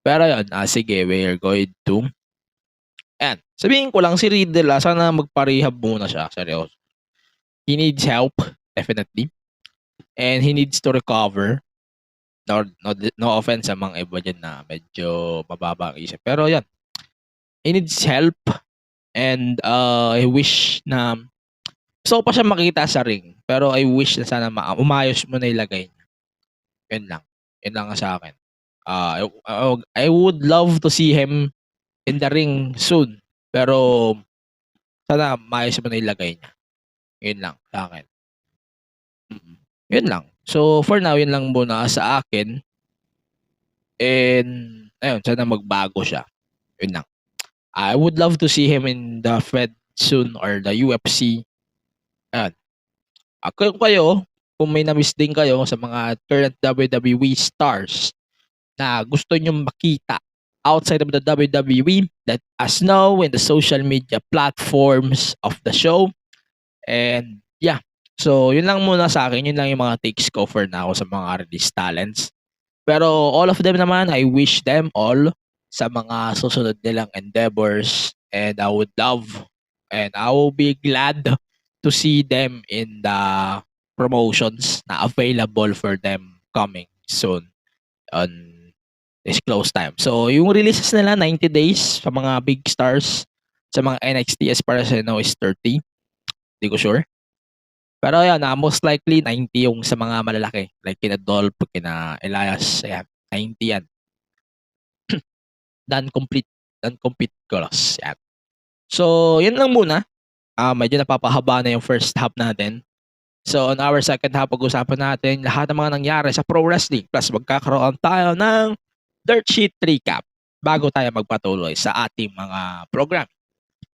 Pero yun, sige, we're going to. Ayan, sabihin ko lang si Riddle, sana magpa-rehab muna siya, seryoso. He needs help, definitely. And he needs to recover. No offense sa mga iba dyan na medyo mababa ang isip. Pero yan, he needs help. And I wish na gusto ko pa siya makita sa ring. Pero I wish na sana umayos mo na ilagay niya. Yun lang. Yun lang sa akin. I would love to see him in the ring soon. Pero sana maayos mo na ilagay niya. Yun lang sa akin. Yun lang. So for now, yun lang muna sa akin. And ayun, sana magbago siya. Yun lang. I would love to see him in the Fed soon or the UFC. Ayan. Kung may na-miss din kayo sa mga current WWE stars na gusto nyo makita outside of the WWE, let us know in the social media platforms of the show. And so yun lang muna sa akin. Yun lang yung mga takes ko for now sa mga release talents. Pero all of them naman, I wish them all sa mga susunod nilang endeavors, and I would love and I will be glad to see them in the promotions na available for them coming soon on this close time. So yung releases nila 90 days sa mga big stars, sa mga NXT as far as I know is 30. Hindi ko sure. Pero yan, most likely 90 yung sa mga malalaki like kina Dolph, kina Elias, ayan, 90 yan. Non-compete class. Yan. So, yun lang muna. Medyo napapahaba na yung first half natin. So, on our second half, pag-usapan natin lahat ng mga nangyari sa pro wrestling. Plus, magkakaroon tayo ng dirt sheet recap bago tayo magpatuloy sa ating mga program,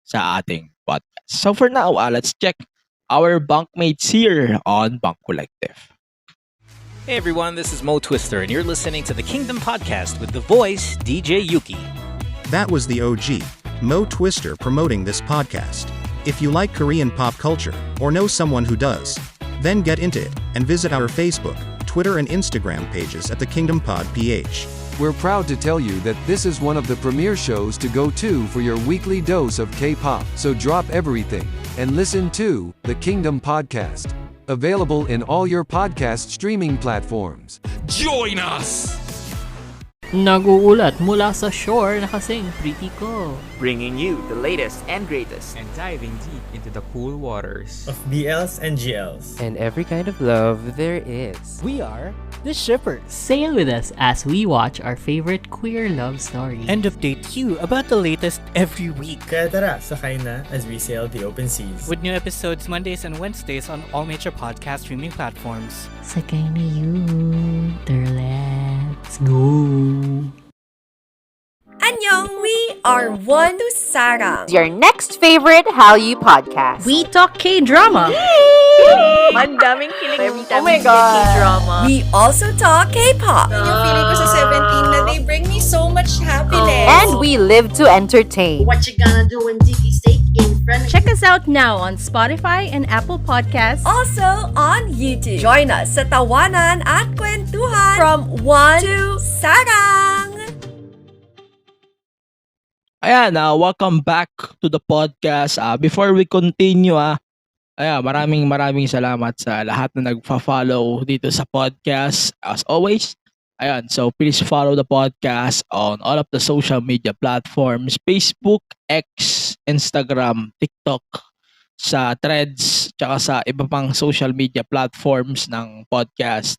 sa ating podcast. So, for now, let's check our bunkmates here on Bunk Collective. Hey everyone, this is Mo Twister, and you're listening to the Kingdom Podcast with the voice, DJ Yuki. That was the OG, Mo Twister, promoting this podcast. If you like Korean pop culture, or know someone who does, then get into it. and visit our Facebook, Twitter, and Instagram pages at the Kingdom Pod PH. We're proud to tell you that this is one of the premier shows to go to for your weekly dose of K-pop. So drop everything and listen to The Kingdom Podcast. Available in all your podcast streaming platforms. Join us! Nag-uulat mula sa shore na kasing Pretty Ko. Bringing you the latest and greatest. And diving deep into the cool waters of BLs and GLs. And every kind of love there is. We are The Shippers. Sail with us as we watch our favorite queer love story. And update you about the latest every week. Kaya tara, sakay na as we sail the open seas. With new episodes Mondays and Wednesdays on all major podcast streaming platforms. Sakay na you. Let's go. Annyeong, we are One to Sarang. Your next favorite Hallyu podcast. We talk K-drama. Ang daming kilig every time we K-drama. We also talk K-pop. Yung feeling ko sa 17 na they bring me so much happiness. And we live to entertain. What you gonna do when Tiki Steak in front? Check us out now on Spotify and Apple Podcasts. Also on YouTube. Join us sa Tawanan at Kwentuhan from One to Sarang. Ayan, welcome back to the podcast. Before we continue, maraming salamat sa lahat na nagfa-follow dito sa podcast. As always, ayan, so please follow the podcast on all of the social media platforms, Facebook, X, Instagram, TikTok, sa Threads, tsaka sa iba pang social media platforms ng podcast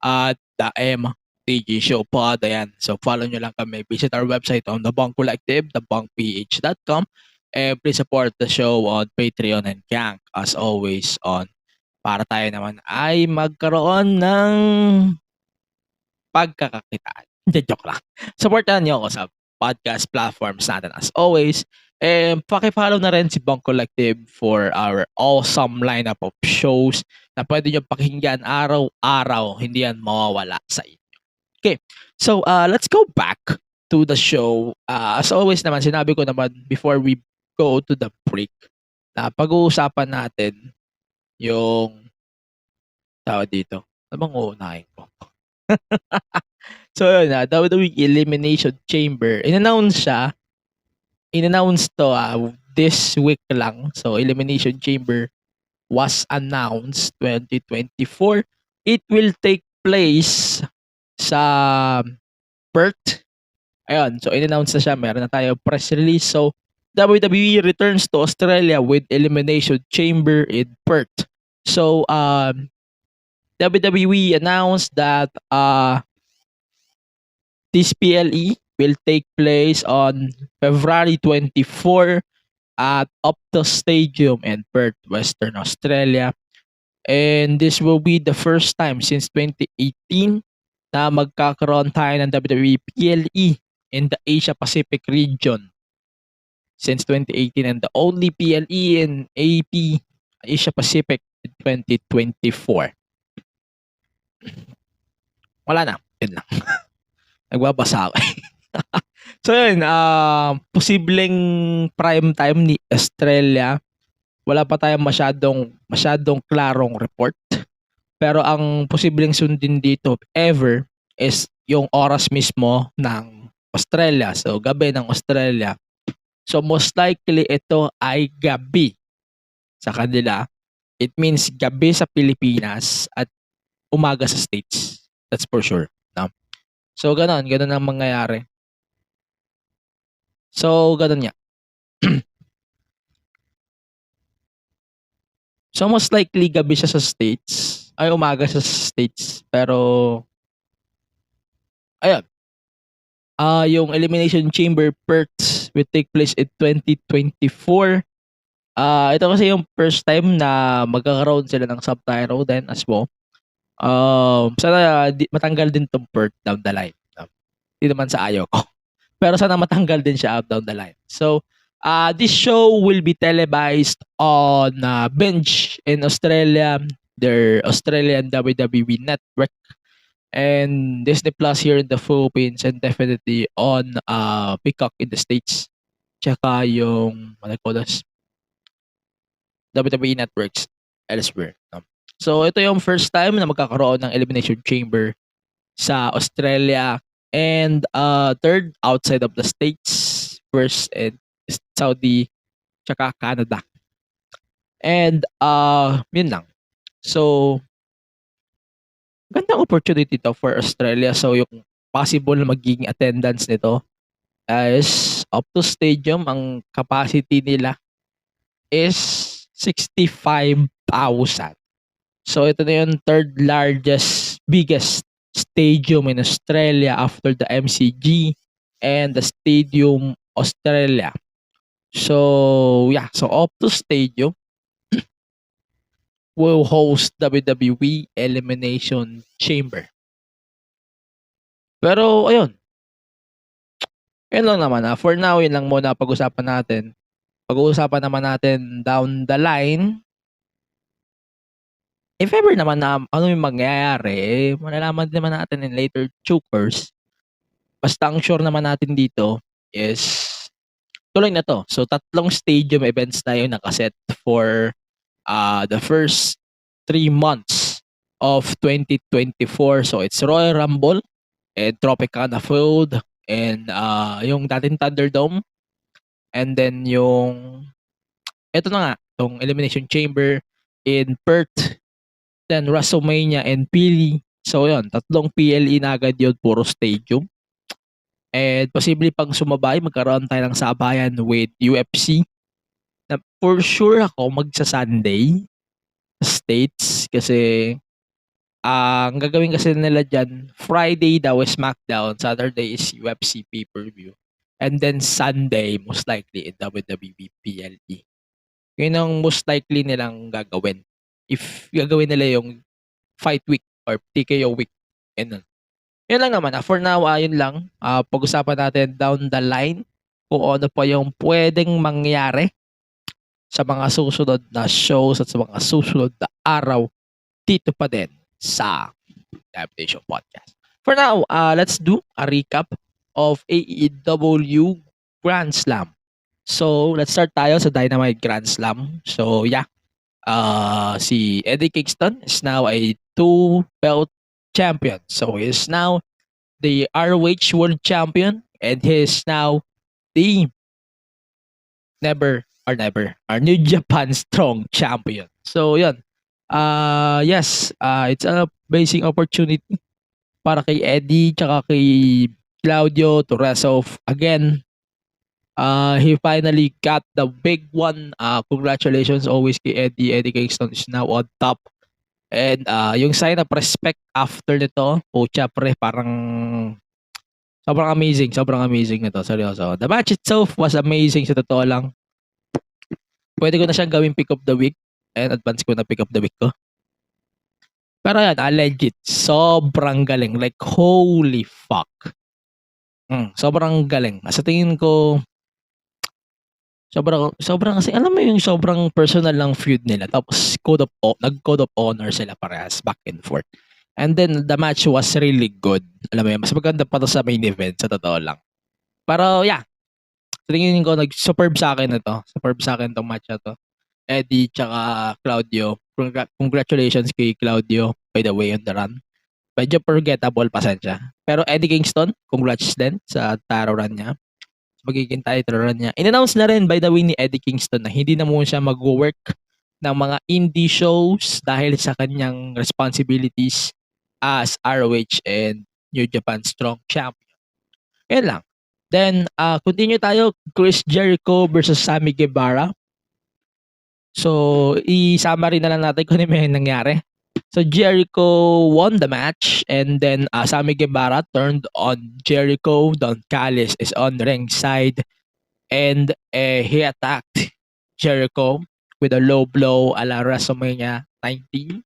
at the MTG Show Pod. Ayan, so follow nyo lang kami. Visit our website on The Bunk Collective, thebunkph.com. And please support the show on Patreon and Kank as always para tayo naman ay magkaroon ng pagkakakitaan. Joke lang. Supportan nyo ako sa podcast platforms natin as always. And paki-follow na rin si Bunk Collective for our awesome lineup of shows na pwede nyo pakinggan araw-araw. Hindi yan mawawala sa inyo. Okay, so let's go back to the show. As always naman, sinabi ko naman before we go to the break na pag-uusapan natin yung tawag dito. Ano bang uunahin ko? So yun WWE Elimination Chamber. In-announce to this week lang. So Elimination Chamber was announced 2024. It will take place sa Perth. Ayun, so in-announce na siya. Meron na tayo press release. So WWE returns to Australia with Elimination Chamber in Perth. So WWE announced that this PLE will take place on February 24 at Optus Stadium in Perth, Western Australia. And this will be the first time since 2018 na magkakaroon tayo ng WWE PLE in the Asia Pacific region since 2018 and the only PLE in AP Asia Pacific in 2024. Wala na. Yun lang. Nagbabasa ako. So yun, posibleng prime time ni Australia. Wala pa tayong masyadong klarong report. Pero ang posibleng sundin dito, ever, is yung oras mismo ng Australia. So, gabi ng Australia. So, most likely, ito ay gabi sa kanila. It means gabi sa Pilipinas at umaga sa States. That's for sure. No? So, ganun ang mangyayari. So, ganun nga. So, most likely, gabi siya sa States. Ay, umaga siya sa States. Pero, ayun. Yung Elimination Chamber Perth will take place in 2024. Ito kasi yung first time na magkakaroon sila ng subtitle then as well. Sana matanggal din tong Perth down the line. Hindi naman sa ayaw ko. Pero sana matanggal din siya down the line. So, this show will be televised on Binge in Australia, their Australian WWE network, and Disney Plus here in the Philippines, and definitely on Peacock in the States. Tsaka yung WWE networks elsewhere. So ito yung first time na magkakaroon ng Elimination Chamber sa Australia and third outside of the States, first and Saudi, tsaka Canada. And yun lang. So gandang opportunity to for Australia. So yung possible na magiging attendance nito is up to stadium, ang capacity nila is 65,000. So ito na yung third largest, biggest stadium in Australia after the MCG and the Stadium Australia. So yeah, so up to stadium will host WWE Elimination Chamber. Pero ayun. Yun lang naman. For now, yun lang muna pag-usapan natin. Pag-uusapan naman natin down the line. If ever naman na ano yung mangyayari, malalaman din naman natin in later chokers. Basta ang sure naman natin dito is tuloy na to. So, 3 stadium events na yung nakaset for the first 3 months of 2024. So, it's Royal Rumble and Tropicana Field and yung dating Thunderdome. And then yung ito na nga, yung Elimination Chamber in Perth, then WrestleMania and Philly. So yun, 3 PLE na agad yun, puro stadium. And posible pang sumabay, magkaroon tayo ng sabayan with UFC. Na for sure ako magsa-Sunday States kasi ang gagawin kasi nila dyan, Friday daw is SmackDown, Saturday is UFC pay-per-view. And then Sunday, most likely in WWE PLE. Yun ang most likely nilang gagawin. If gagawin nila yung fight week or TKO week. Yun lang naman. For now, yun lang. Pag-usapan natin down the line kung ano pa yung pwedeng mangyari sa mga susunod na shows at sa mga susunod na araw dito pa din sa Elimination Podcast. For now, let's do a recap of AEW Grand Slam. So, let's start tayo sa Dynamite Grand Slam. So, yeah. Si Eddie Kingston is now a 2-belt champion. So, he is now the ROH World Champion and he is now the New Japan Strong Champion. So, yun. Yes, it's an amazing opportunity para kay Eddie tsaka kay Claudio to wrestle again. He finally got the big one. Congratulations always kay Eddie. Eddie Kingston is now on top. And yung sign of respect after nito, pucha pre, parang sobrang amazing nito, seryoso. The match itself was amazing sa totoo lang. Pwede ko na siyang gawing pick of the week and advance ko na pick of the week ko. Pero yan, legit, sobrang galing. Like, holy fuck. Sobrang galing. Sa tingin ko, sobrang kasi, alam mo yung sobrang personal lang feud nila. Tapos, nag-code of honor sila parehas, back and forth. And then, the match was really good. Alam mo yun, mas maganda pa to sa main event, sa totoo lang. Pero, yeah. Sa tingin ko, superb sa akin ito. Superb sa akin itong match na to. Eddie tsaka Claudio. Congratulations kay Claudio, by the way, on the run. Medyo forgettable, pasensya. Pero Eddie Kingston, congrats din sa title run niya. Magiging title run niya. In-announce na rin, by the way, ni Eddie Kingston na hindi na muna siya mag-work ng mga indie shows dahil sa kanyang responsibilities as ROH and New Japan Strong Champion. Yan lang. Then, continue tayo. Chris Jericho versus Sammy Guevara. So, i-summary na lang natin kung ano may nangyari. So, Jericho won the match and then Sammy Guevara turned on Jericho. Don Callis is on the ringside and he attacked Jericho with a low blow a la WrestleMania 19.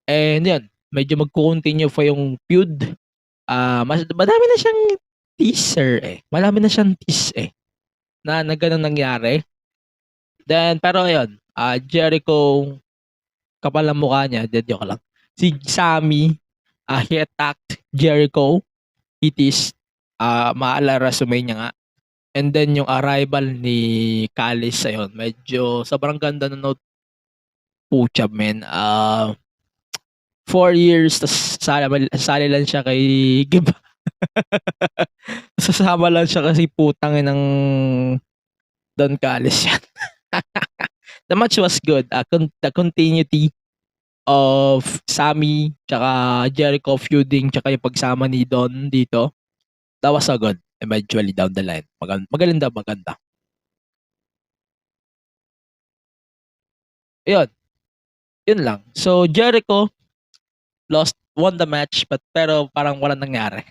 And yun, medyo mag-continue pa yung feud. Madami na siyang teaser Malami na siyang tease na ganun nangyari. Then, pero yun, Jericho, kapal ang mukha niya, joke lang. Si Sammy, he attacked Jericho. It is, maala WrestleMania nga. And then, yung arrival ni Callis, ayun, medyo sobrang ganda na note. pucha, men. 4 years, tas sali lang siya kay Gib. Sasama lang siya kasi putang ng Don Callis yan. The match was good. The continuity of Sammy tsaka Jericho feuding tsaka yung pagsama ni Don dito, that was so good eventually down the line. Maganda. Yun lang. So Jericho won the match pero parang walang nangyari.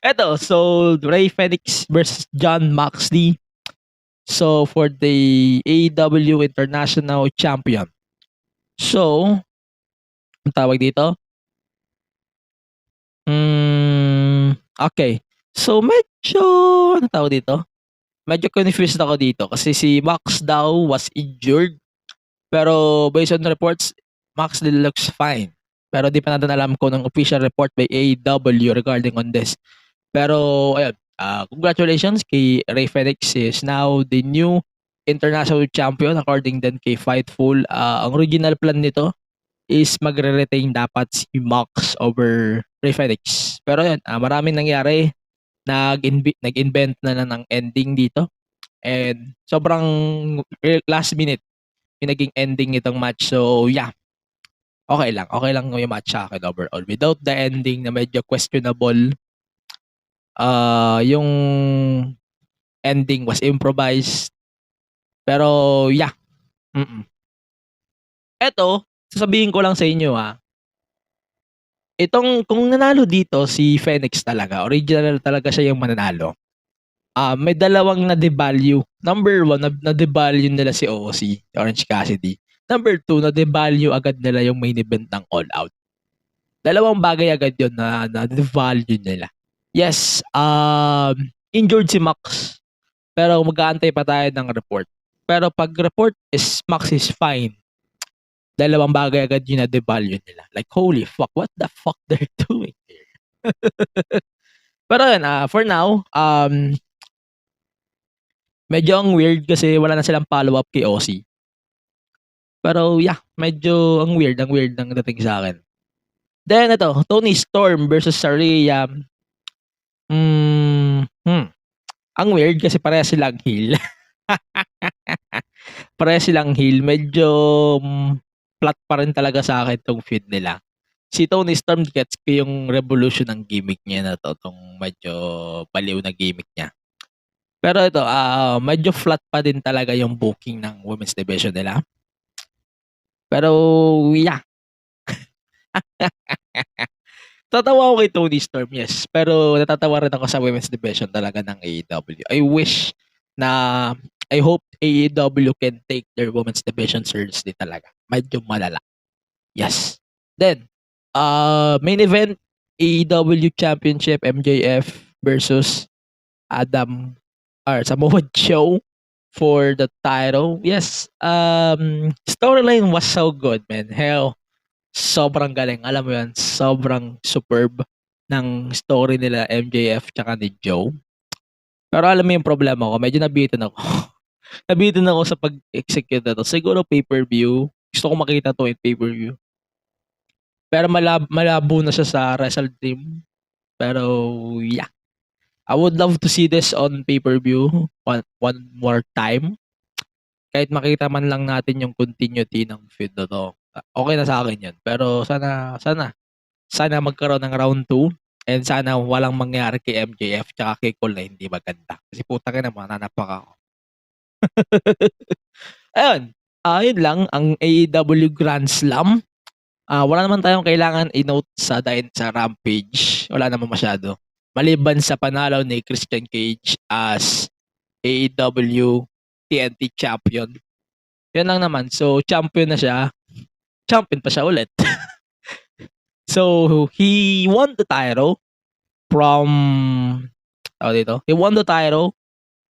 Eto, so Ray Phoenix versus Jon Moxley. So for the AEW International Champion. So, ang tawag dito? Okay. So medyo, ano tawag dito? Medyo confused ako dito kasi si Mox daw was injured. Pero based on reports, Moxley looks fine. Pero di pa natin alam ko ng official report by AEW regarding on this. Pero ayun, congratulations kay Ray Phoenix, is now the new international champion according din kay Fightful. Ang original plan nito is magre-retain dapat si Mox over Ray Phoenix. Pero yun, maraming nangyari. Nag-invent na ng ending dito. And sobrang last minute yung naging ending itong match. So yeah, okay lang yung match sa akin overall. Without the ending na medyo questionable, yung ending was improvised. Pero yeah. Eto, sasabihin ko lang sa inyo itong kung nanalo dito si Phoenix talaga, original talaga siya yung mananalo. May dalawang na-devalue. Number 1, na-devalue nila si OC, Orange Cassidy. Number 2, na-devalue agad nila yung main event ng All Out. Dalawang bagay agad yun na na-devalue nila. Yes, injured si Mox. Pero mag-aantay pa tayo ng report. Pero pag report is Mox is fine, dalawang bagay agad yung na-devalue nila. Like, holy fuck, what the fuck they're doing here? Pero yun, for now, medyo ang weird kasi wala na silang follow-up kay OC. Pero yeah, medyo ang weird ng dating sa akin. Then ito, Toni Storm versus Saraya. Ang weird kasi pareha silang heel. Medyo flat pa rin talaga sa akin tong feud nila. Si Toni Storm gets ko yung revolution ng gimmick niya na to, tong medyo baliw na gimmick niya. Pero ito, medyo flat pa din talaga yung booking ng women's division nila. Pero yeah. Tatawa ako kay Toni Storm, yes. Pero natatawa rin ako sa women's division talaga ng AEW. I hope AEW can take their women's division seriously talaga. Medyo malala. Yes. Then, main event, AEW Championship, MJF versus Samoa Joe for the title. Yes. Storyline was so good, man. Hell, sobrang galing. Alam mo yan, sobrang superb ng story nila MJF tsaka ni Joe. Pero alam mo yung problema ko, medyo nabitin ako. Nabitin ako sa pag-execute na to. Siguro pay-per-view. Gusto ko makita to in pay-per-view. Pero malabo na siya sa Wrestle Dream. Pero yeah. I would love to see this on pay-per-view one more time. Kahit makita man lang natin yung continuity ng feud na to. Okay na sa akin yun. Pero sana magkaroon ng round 2. And sana walang mangyari kay MJF tsaka kay Cole na hindi maganda. Kasi putang ina, mananapak ako. Ayun. Yun lang ang AEW Grand Slam. Wala naman tayong kailangan i-note sa Rampage. Wala naman masyado. Maliban sa panalo ni Christian Cage as AEW TNT Champion. Yun lang naman. So, champion na siya. Champion pa siya ulit. So, he won the title he won the title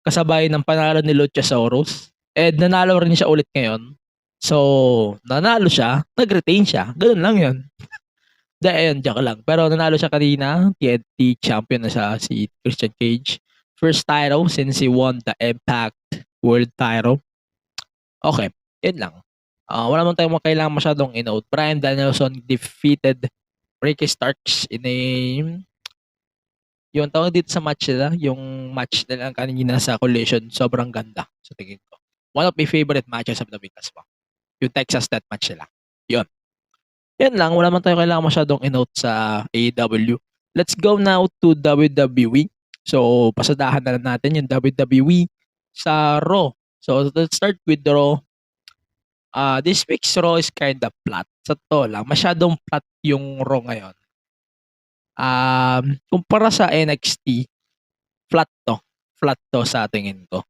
kasabay ng panalo ni Luchasaurus. And nanalo rin siya ulit ngayon. So, nanalo siya, nag-retain siya. Ganun lang yun. Ayun, joke lang. Pero nanalo siya kanina. TNT champion na siya, si Christian Cage. First title since he won the Impact World title. Okay, yun lang. Wala naman tayong kailangan masyadong inote. Bryan Danielson defeated Ricky Starks in a yung tawag dito sa match nila, yung match nila kanina sa Collision, sobrang ganda sa tingin ko. One of my favorite matches of the week as well. Yung Texas Death Match nila. Yun. Yan lang, wala man tayo kailangan masyadong inote sa AEW. Let's go now to WWE. So, pasadahan na lang natin yung WWE sa Raw. So, let's start with the Raw. This week's Raw is kind of flat. Sa to lang, masyadong flat yung Raw ngayon. Kumpara sa NXT, flat to sa tingin ko.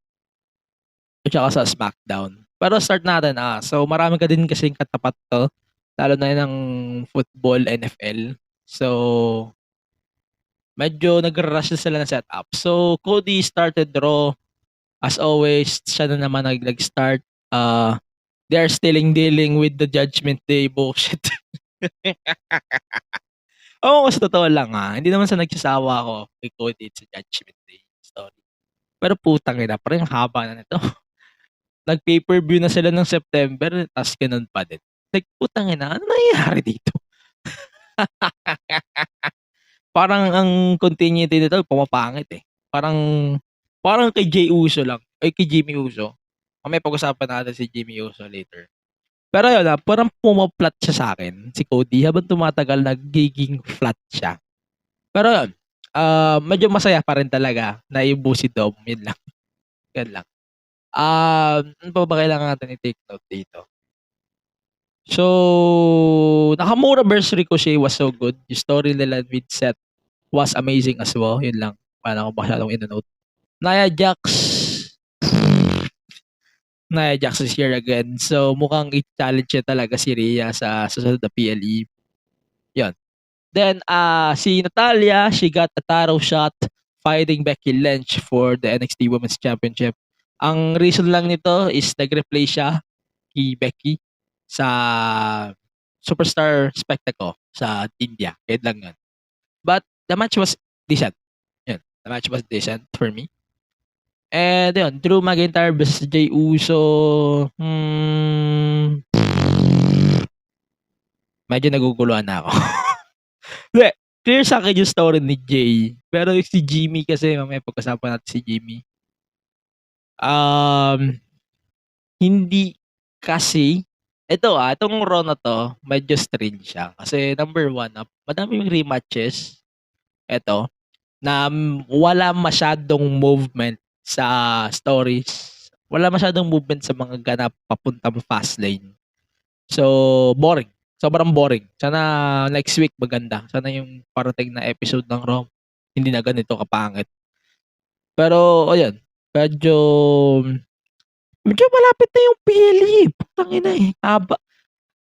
At saka sa SmackDown. Pero start natin, so marami ka din kasing katapat to, lalo na ng football, NFL. So, medyo nag-rush sila na setup. So, Cody started Raw. As always, siya na naman nag-start. They are still dealing with the Judgment Day bullshit. Oo, sa totoo lang hindi naman sa nagsasawa ako kay Cody sa Judgment Day story. Pero putang ina, parang haba na nito. Nag-pay-per-view na sila ng September, tas ganun pa din. Like, putang ina, ano nangyayari dito? Parang ang continuity nito, pumapangit eh. Parang kay Jey Uso lang. Ay, kay Jimmy Uso. May pag-usapan natin si Jimmy Uso later. Pero yun parang pumaplat siya sa akin, si Cody, habang tumatagal nagiging flat siya. Pero yun, medyo masaya pa rin talaga na iubo si Dom, yun lang. Yan lang. Ano pa ba kailangan natin i-take note dito? So, Nakamura versus Ricochet was so good. Yung story nila with Seth was amazing as well. Yun lang. Paano ko masyadong in-note. Nia Jax is here again. So, mukhang i-challenge niya talaga si Rhea sa the PLE. Yun. Then, si Natalya, she got a title shot fighting Becky Lynch for the NXT Women's Championship. Ang reason lang nito is nag-replay siya kay Becky sa Superstar Spectacle sa India. Kaya lang yun. But, the match was decent. Yun. The match was decent for me. And yun, Drew McIntyre versus Jey Uso. Medyo naguguluhan na ako. Clear sa akin yung story ni Jey. Pero si Jimmy kasi, mamaya pagkasapan natin si Jimmy. Hindi kasi, itong Raw na to, medyo strange siya. Kasi number one, madami yung rematches. Na wala masyadong movement sa stories. Wala masyadong movement sa mga ganap papuntang fast lane. So, boring. Sobrang boring. Sana next week maganda. Sana yung parating na episode ng Raw hindi na ganito kapangit. Pero, ayun. Medyo malapit na yung PLE. Putang ina eh.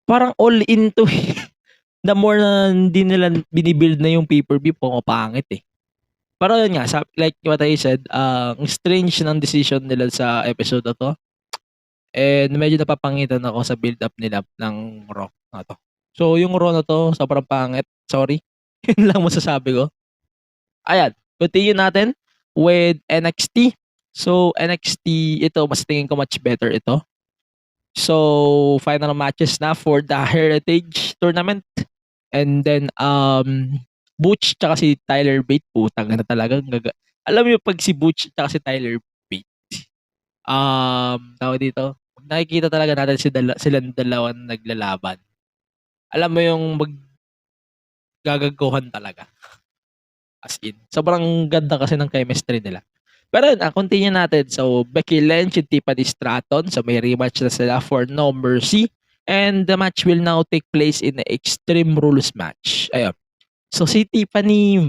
Parang all into eh. The more na hindi nila binibuild na yung pay-per-view, pumapangit eh. Pero yun nga, like what I said, ang strange ng decision nila sa episode na to. And medyo napapangitan ako sa build-up nila ng Raw na to. So, yung Raw na to, sobrang pangit. Sorry. Yun lang masasabi ko. Ayan, continue natin with NXT. So, NXT, ito, mas tingin ko much better ito. So, final matches na for the Heritage Tournament. And then, Butch tsaka si Tyler Bate, putang na talagang alam mo yung pag si Butch tsaka si Tyler Bate, tawag dito, nakikita talaga natin silang dalawa naglalaban. Alam mo yung maggagaguhan talaga. As in, sobrang ganda kasi ng chemistry nila. Pero yun, continue natin. So, Becky Lynch and Tiffany Stratton. So, may rematch na sila for No Mercy. And the match will now take place in the Extreme Rules match. Ayun. So, si Tiffany,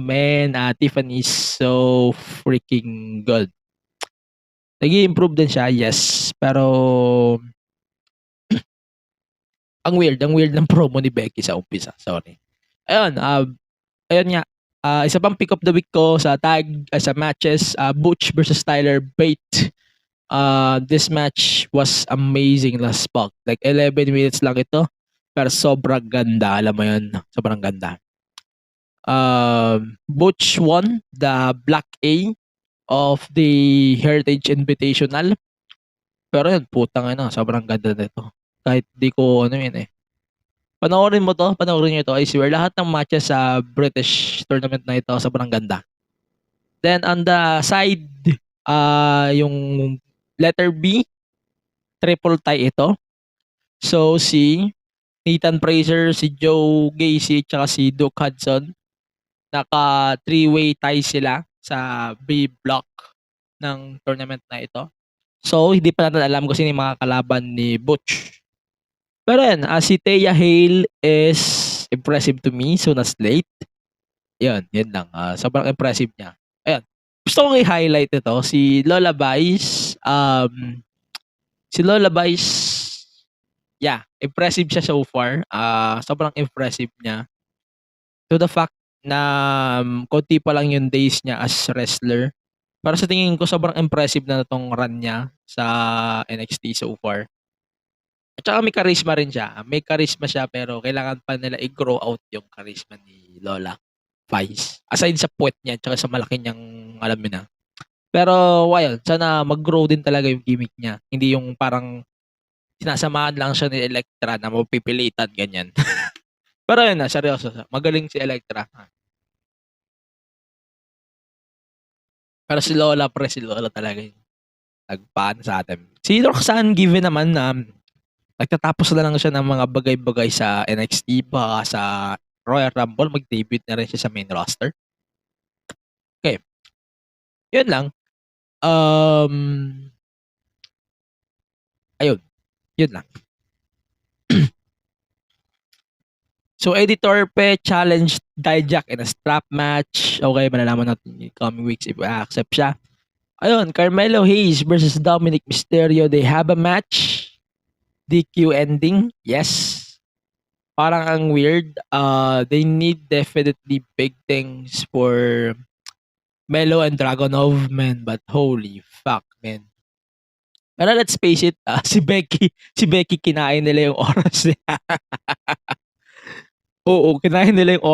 Tiffany is so freaking good. Nag-i-improve din siya, yes. Pero, ang weird ng promo ni Becky sa umpisa. Sorry. Ayun nga. Isa pang pick of the week ko sa matches, Butch versus Tyler Bate. This match was amazing last spot. Like 11 minutes lang ito. Pero sobrang ganda. Alam mo yun, sobrang ganda. Butch won the Black A of the Heritage Invitational. Pero yun, putang ina, sobrang ganda nito. kahit di ko ano yun eh. Panoorin mo to, panoorin nyo to. I swear, lahat ng matches sa British tournament na ito, sobrang ganda. Then on the side, yung letter B, triple tie ito. So si Nathan Fraser, si Joe Gacy, tsaka si Duke Hudson, naka three-way tie sila sa B block ng tournament na ito. So hindi pa natin alam kung sino yung mga kalaban ni Butch. Pero yan, si Thea Hale is impressive to me soon as late. Yan lang. Sobrang impressive niya. Ayan. Gusto kong i-highlight ito. Si Lola Vice. Yeah, impressive siya so far. Sobrang impressive niya. To the fact na konti pa lang yung days niya as wrestler. Para sa tingin ko, sobrang impressive na itong run niya sa NXT so far. At saka may charisma rin siya. May charisma siya pero kailangan pa nila i-grow out yung charisma ni Lola Vice. Aside sa puwet niya at saka sa malaki niyang alam mo na. Pero well, sana mag-grow din talaga yung gimmick niya. Hindi yung parang sinasamahan lang siya ni Elektra na mapipilitan ganyan. Pero yun na, seryoso. Magaling si Elektra. Pero si Lola talaga yung nagpaan sa atin. Si Roxanne Given naman na nagtatapos na lang siya ng mga bagay-bagay sa NXT baka sa Royal Rumble. Mag-debut na rin siya sa main roster. Okay. Yun lang. Ayun. Yun lang. So, Eddie Torpe challenged Dijak in a strap match. Okay, malalaman natin in coming weeks if accept siya. Ayun, Carmelo Hayes versus Dominic Mysterio. They have a match. DQ ending. Yes. Parang ang weird. They need definitely big things for Melo and Dragunov, man. But holy fuck, man. Pero let's face it, si Becky kinain nila yung oras niya. Oo, kinain nila yung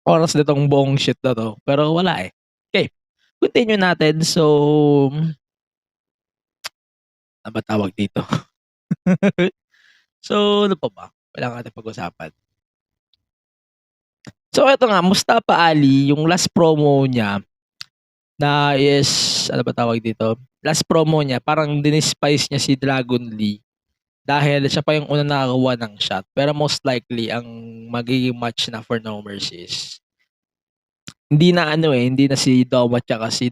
oras nitong buong shit na to. Pero wala eh. Okay, continue natin. So, ano ba tawag dito? So, ano pa ba? Kailangan natin pag-usapan. So, ito nga, Mustafa Ali, yung last promo niya na is, ano ba tawag dito? Last promo niya, parang dinispice niya si Dragon Lee dahil siya pa yung una nakakuha ng shot. Pero most likely, ang magiging match na for No Mercy is hindi na si Dom at saka si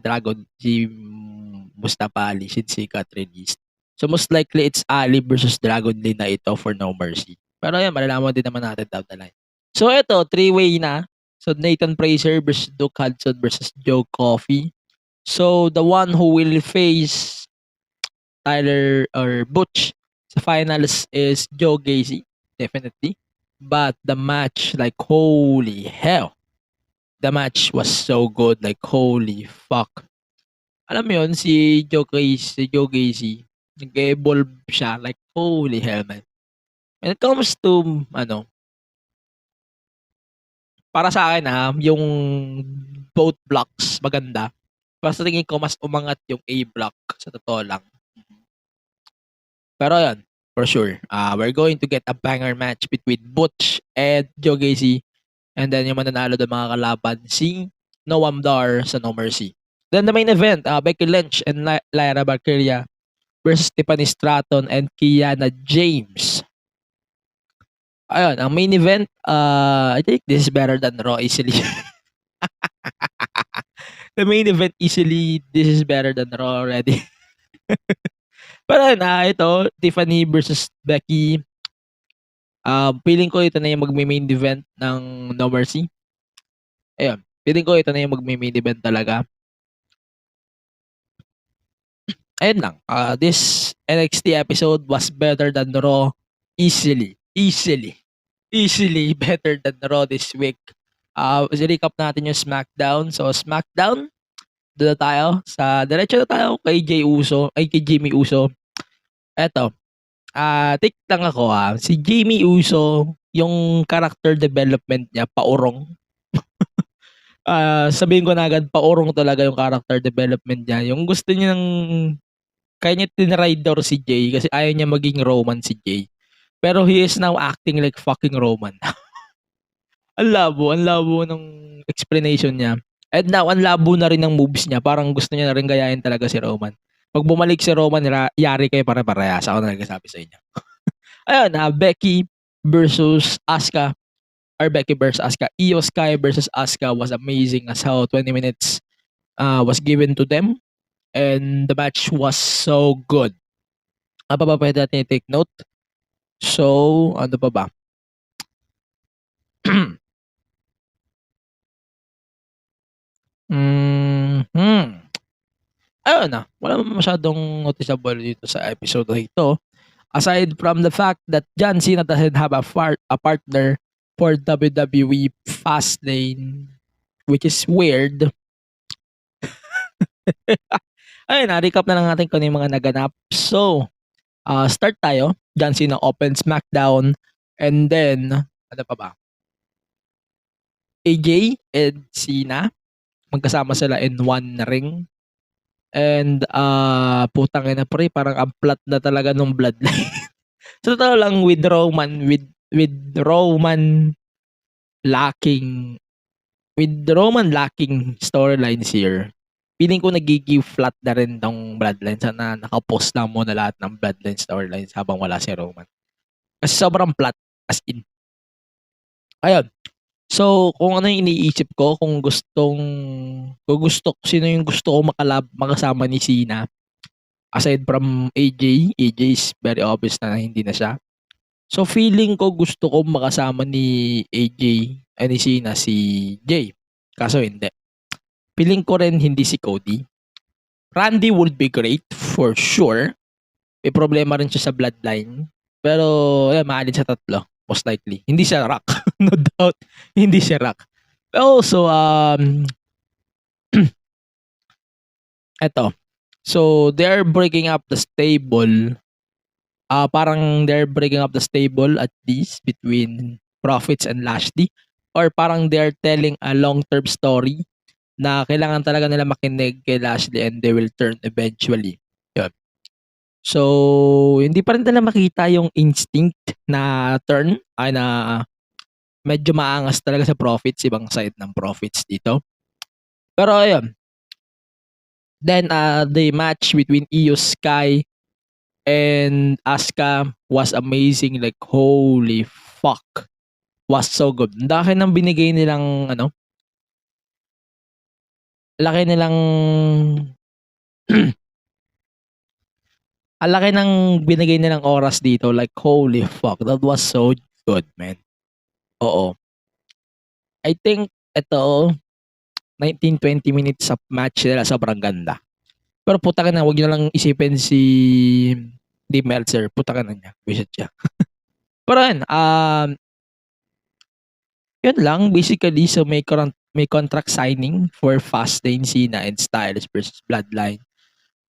Mustafa Ali, since he got released. So most likely, it's Ali versus Dragon Lee na ito for No Mercy. Pero yan, malalaman din naman natin down the line. So ito, three-way na. So Nathan Fraser versus Duke Hudson versus Joe Coffey. So the one who will face Tyler or Butch sa finals is Joe Gacy, definitely. But the match, like holy hell. The match was so good, like holy fuck. Alam mo yun, si Joe Gacy, nag-evolve siya, like holy hell, man. When it comes to, para sa akin yung both blocks, maganda. Para sa tingin ko, mas umangat yung A block, sa totoo lang. Pero yan, for sure. We're going to get a banger match between Butch and Joe Gacy. And then yung mananalo ng mga kalaban, si Noam Dar sa No Mercy. Then the main event, Becky Lynch and Lyra Valkyria versus Tiffany Stratton and Kiana James. Ayun, ang main event, I think this is better than Raw easily. The main event easily, this is better than Raw already. Pero ito, Tiffany versus Becky. Feeling ko ito na yung magme-main event ng No Mercy. Ayun, feeling ko ito na yung magme-main event talaga. Ayun lang. This NXT episode was better than Raw easily better than Raw this week. Recap natin yung SmackDown. So, SmackDown, doon na tayo. Diretso na tayo kay Jimmy Uso. Eto, take lang ako si Jimmy Uso, yung character development niya, paurong. Sabihin ko na agad, paurong talaga yung character development niya. Yung gusto niya ng kaya niya tinride daw si Jay kasi ayaw niya maging Roman si Jay. Pero he is now acting like fucking Roman. Ang labo ng explanation niya. And now, ang labo na rin ng moves niya. Parang gusto niya na rin gayahin talaga si Roman. Pag bumalik si Roman, yari kayo pare-parehas. Ako na nagsasabi sa inyo. Ayun, Becky versus Asuka. Or Becky versus Asuka. Io Sky versus Asuka was amazing as how 20 minutes was given to them. And the match was so good. Ano pa ba pwede natin i-take note? So, ano pa ba? Ayun na. Wala masyadong noticeable dito sa episode na ito. Aside from the fact that John Cena doesn't have a partner for WWE Fastlane, which is weird. Ayun na, recap na lang natin kung ano yung mga naganap. So, start tayo. John Cena open SmackDown. And then, ano pa ba? AJ and Cena. Magkasama sila in one ring. And, putang ina pre, parang ang plot na talaga nung bloodline. So, totoo lang with Roman lacking storylines here. Feeling ko nagiging flat na rin ng bloodline. Sana nakapost lang muna lahat ng bloodline storylines habang wala si Roman. Kasi sobrang flat as in. Ayun. So, kung ano yung iniisip ko, sino yung gusto ko makasama ni Cena, aside from AJ is very obvious na hindi na siya. So, feeling ko gusto ko makasama ni AJ, ni Cena, si Jay. Kaso hindi. Feeling ko rin hindi si Cody. Randy would be great, for sure. May problema rin siya sa bloodline. Pero, maalin sa tatlo. Most likely. Hindi siya Rock. No doubt. Hindi siya Rock. Also, eto. So, they're breaking up the stable. Parang they're breaking up the stable at least between Profits and Lashley. Or parang they're telling a long-term story na kailangan talaga nila makinig kay Lashley and they will turn eventually. Yun. So, hindi pa rin nila makita yung instinct na turn ay na medyo maangas talaga sa Profits, ibang side ng Profits dito. Pero ayun. Then, the match between Io Sky and Asuka was amazing. Like, holy fuck. Was so good. Dahil nang binigay nilang, laki ng binigay nilang oras dito. Like, holy fuck. That was so good, man. Oo. I think, ito, 19-20 minutes of match nila, sobrang ganda. Pero putang na, wag nyo lang isipin si Dave Meltzer. Putang na niya. Visit siya. Pero yun lang. Basically, so may contract signing for Fastlane, Cena, and Styles versus Bloodline.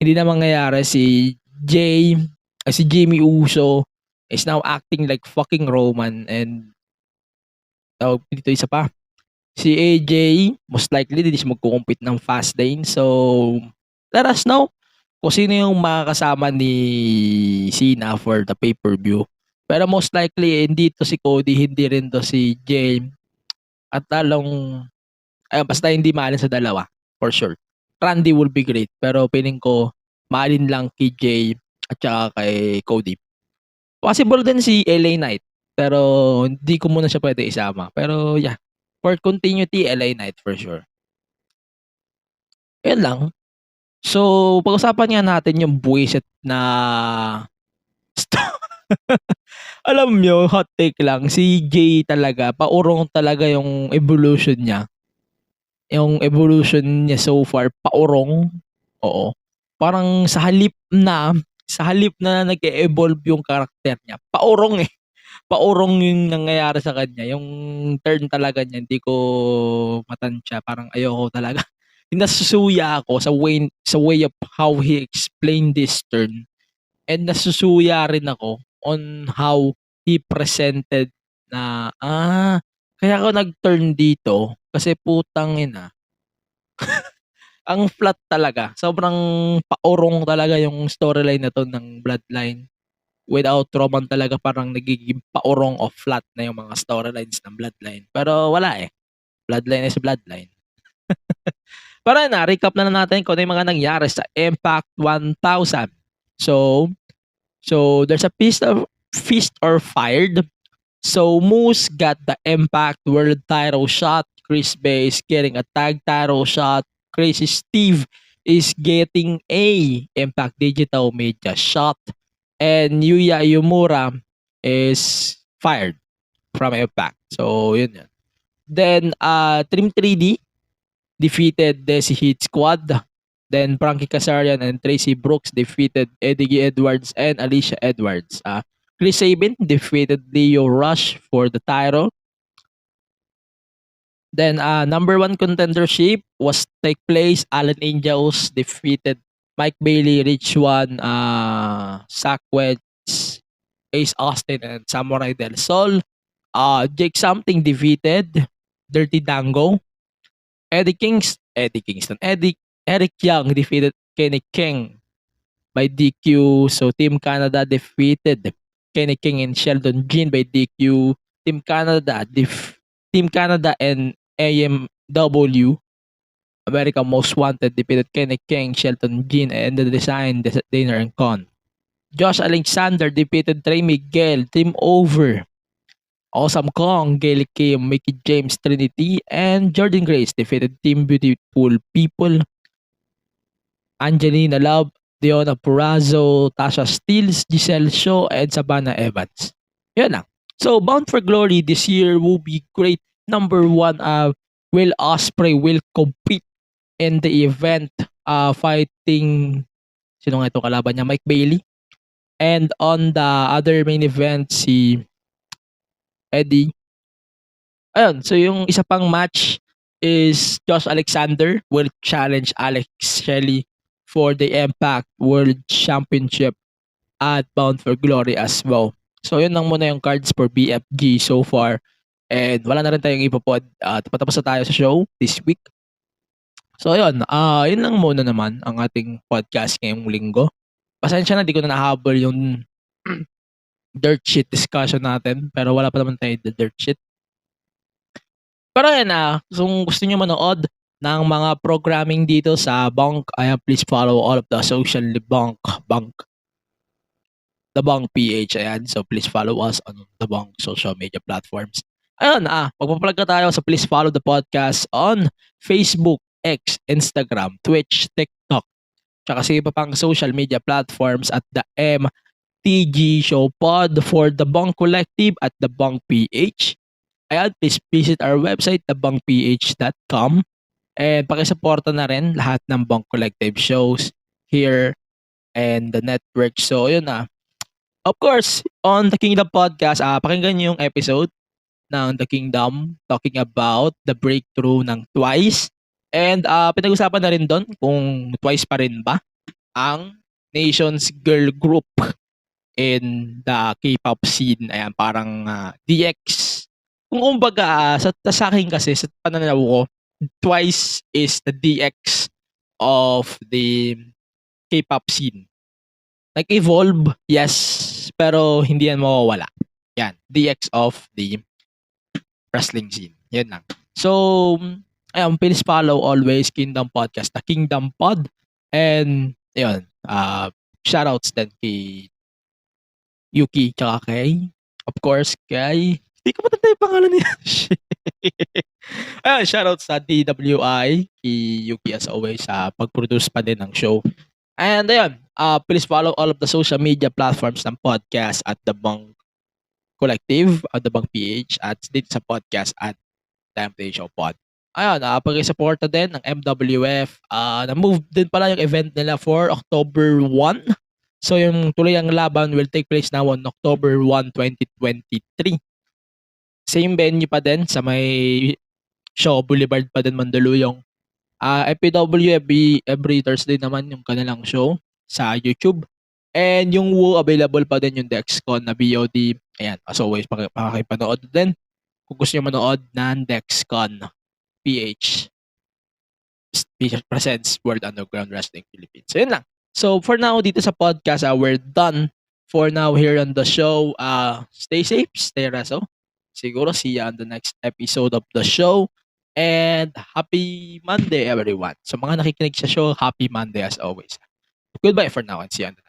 Hindi na mangyayari si Jimmy Uso is now acting like fucking Roman and dito isa pa. Si AJ, most likely, hindi siya magkukumpit ng Fastlane. So, let us know kung sino yung makakasama ni Cena for the pay-per-view. Pero most likely, hindi to si Cody, hindi rin to si Jay. At basta hindi maalin sa dalawa, for sure. Randy will be great, pero feeling ko, maalin lang kay Jay at saka kay Cody. Possible din si LA Knight, pero hindi ko muna siya pwede isama. Pero yeah, for continuity, LA Knight for sure. Yan lang. So, pag-usapan nga natin yung buwisit na alam nyo, hot take lang, si Jay talaga, paurong talaga yung evolution niya. Yung evolution niya so far, paurong. Oo. Parang sa halip na nag-evolve yung karakter niya, paurong eh. Paurong yung nangyayari sa kanya. Yung turn talaga niya, hindi ko matansya. Parang ayoko talaga. Nasusuya ako sa way of how he explained this turn. And nasusuya rin ako on how he presented na, kaya ako nag-turn dito kasi putang ina. Ang flat talaga. Sobrang paurong talaga yung storyline na to ng Bloodline. Without Roman talaga parang nagiging paurong o flat na yung mga storylines ng Bloodline. Pero wala eh. Bloodline is Bloodline. Pero na, recap na natin kung ano yung mga nangyari sa Impact 1000. So there's a feast or fired. So Moose got the Impact World title shot. Chris Bay is getting a tag title shot. Crazy Steve is getting a Impact Digital Media shot. And Yuya Uemura is fired from Impact. So yun yan. Then Team 3D defeated Desi Heat Squad. Then Frankie Kazarian and Tracy Brooks defeated Eddie Edwards and Alicia Edwards. Chris Sabin defeated Leo Rush for the title. Then number 1 contendership was take place. Alan Angels defeated Mike Bailey, Rich Swann, Zach Wedge, Ace Austin, and Samurai Del Sol. Jake Something defeated Dirty Dango. Eric Young defeated Kenny King by DQ. So Team Canada defeated Kenny King and Sheldon Jean by DQ. Team Canada and AMW, America Most Wanted, defeated Kenny King, Sheldon Jean, and The Design, Dana and Con. Josh Alexander defeated Trey Miguel, Team Over. Awesome Kong, Gail Kim, Mickey James, Trinity, and Jordan Grace defeated Team Beautiful People. Angelina Love, Deonna Purrazzo, Tasha Steeles, Giselle Shaw, and Savannah Evans. Yan lang. So, Bound for Glory this year will be great. Number 1, Will Ospreay will compete in the event fighting, sino nga ito kalaban niya? Mike Bailey. And on the other main event, si Eddie. Ayun, so yung isa pang match is Josh Alexander will challenge Alex Shelley for the Impact World Championship at Bound for Glory as well. So yun lang muna yung cards for BFG so far. And wala na rin tayong ipopod. Tapos na tayo sa show this week. So yun, yun lang muna naman ang ating podcast ngayong linggo. Pasensya na, di ko na nahabol yung dirt sheet discussion natin. Pero wala pa naman tayo the dirt sheet. Pero yan kung gusto nyo manood ng mga programming dito sa Bunk, please follow all of the social The Bunk PH. Ayan, so please follow us on the Bunk social media platforms. Ayun, magpapalag ka tayo. So please follow the podcast on Facebook, X, Instagram, Twitch, TikTok, tsaka sa iba pang social media platforms at the MTG Show Pod for the Bunk Collective at the Bunk PH. Ayan, please visit our website, thebunkph.com. And pakisuporta na rin lahat ng Bunk Collective shows here and the network. So, yun Of course, on the Kingdom Podcast, pakinggan niyo yung episode ng The Kingdom talking about the breakthrough ng Twice. And pinag-usapan na rin doon kung Twice pa rin ba ang Nation's Girl Group in the K-pop scene. Ayan, parang DX. Kung kumbaga, sa akin kasi, sa pananaw ko, Twice is the DX of the K-pop scene. Like evolve, yes, pero hindi yan mawawala. Yan, DX of the wrestling scene. Yan lang. So, ayun, please follow always Kingdom Podcast, the Kingdom Pod. And, ayun, shoutouts din kay Yuki, tsaka kay, of course, kay, hindi ko matanda yung pangalan niya. Ayun, shoutouts sa DWI, kay Yuki as always, sa pag-produce pa din ng show. And, ayun, please follow all of the social media platforms ng podcast at the Bunk Collective at the Bunk PH at dito sa podcast at Time Play Show Pod. Ayun, pag-supporta din ng MWF. Na-move din pala yung event nila for October 1. So yung tuloy ang laban will take place now on October 1, 2023. Same venue pa din sa may Shaw Boulevard pa din, Mandaluyong. FPW every Thursday naman yung kanilang show sa YouTube. And yung Woo, available pa din yung Dexcon na VOD. Ayan, as always, makakipanood din kung gusto nyo manood ng Dexcon PH. presents World Underground Wrestling Philippines. So yun lang. So for now, dito sa podcast, we're done for now here on the show. Stay safe, stay reso. Siguro see you on the next episode of the show. And happy Monday, everyone. So mga nakikinig sa show, happy Monday as always. Goodbye for now and see you on the next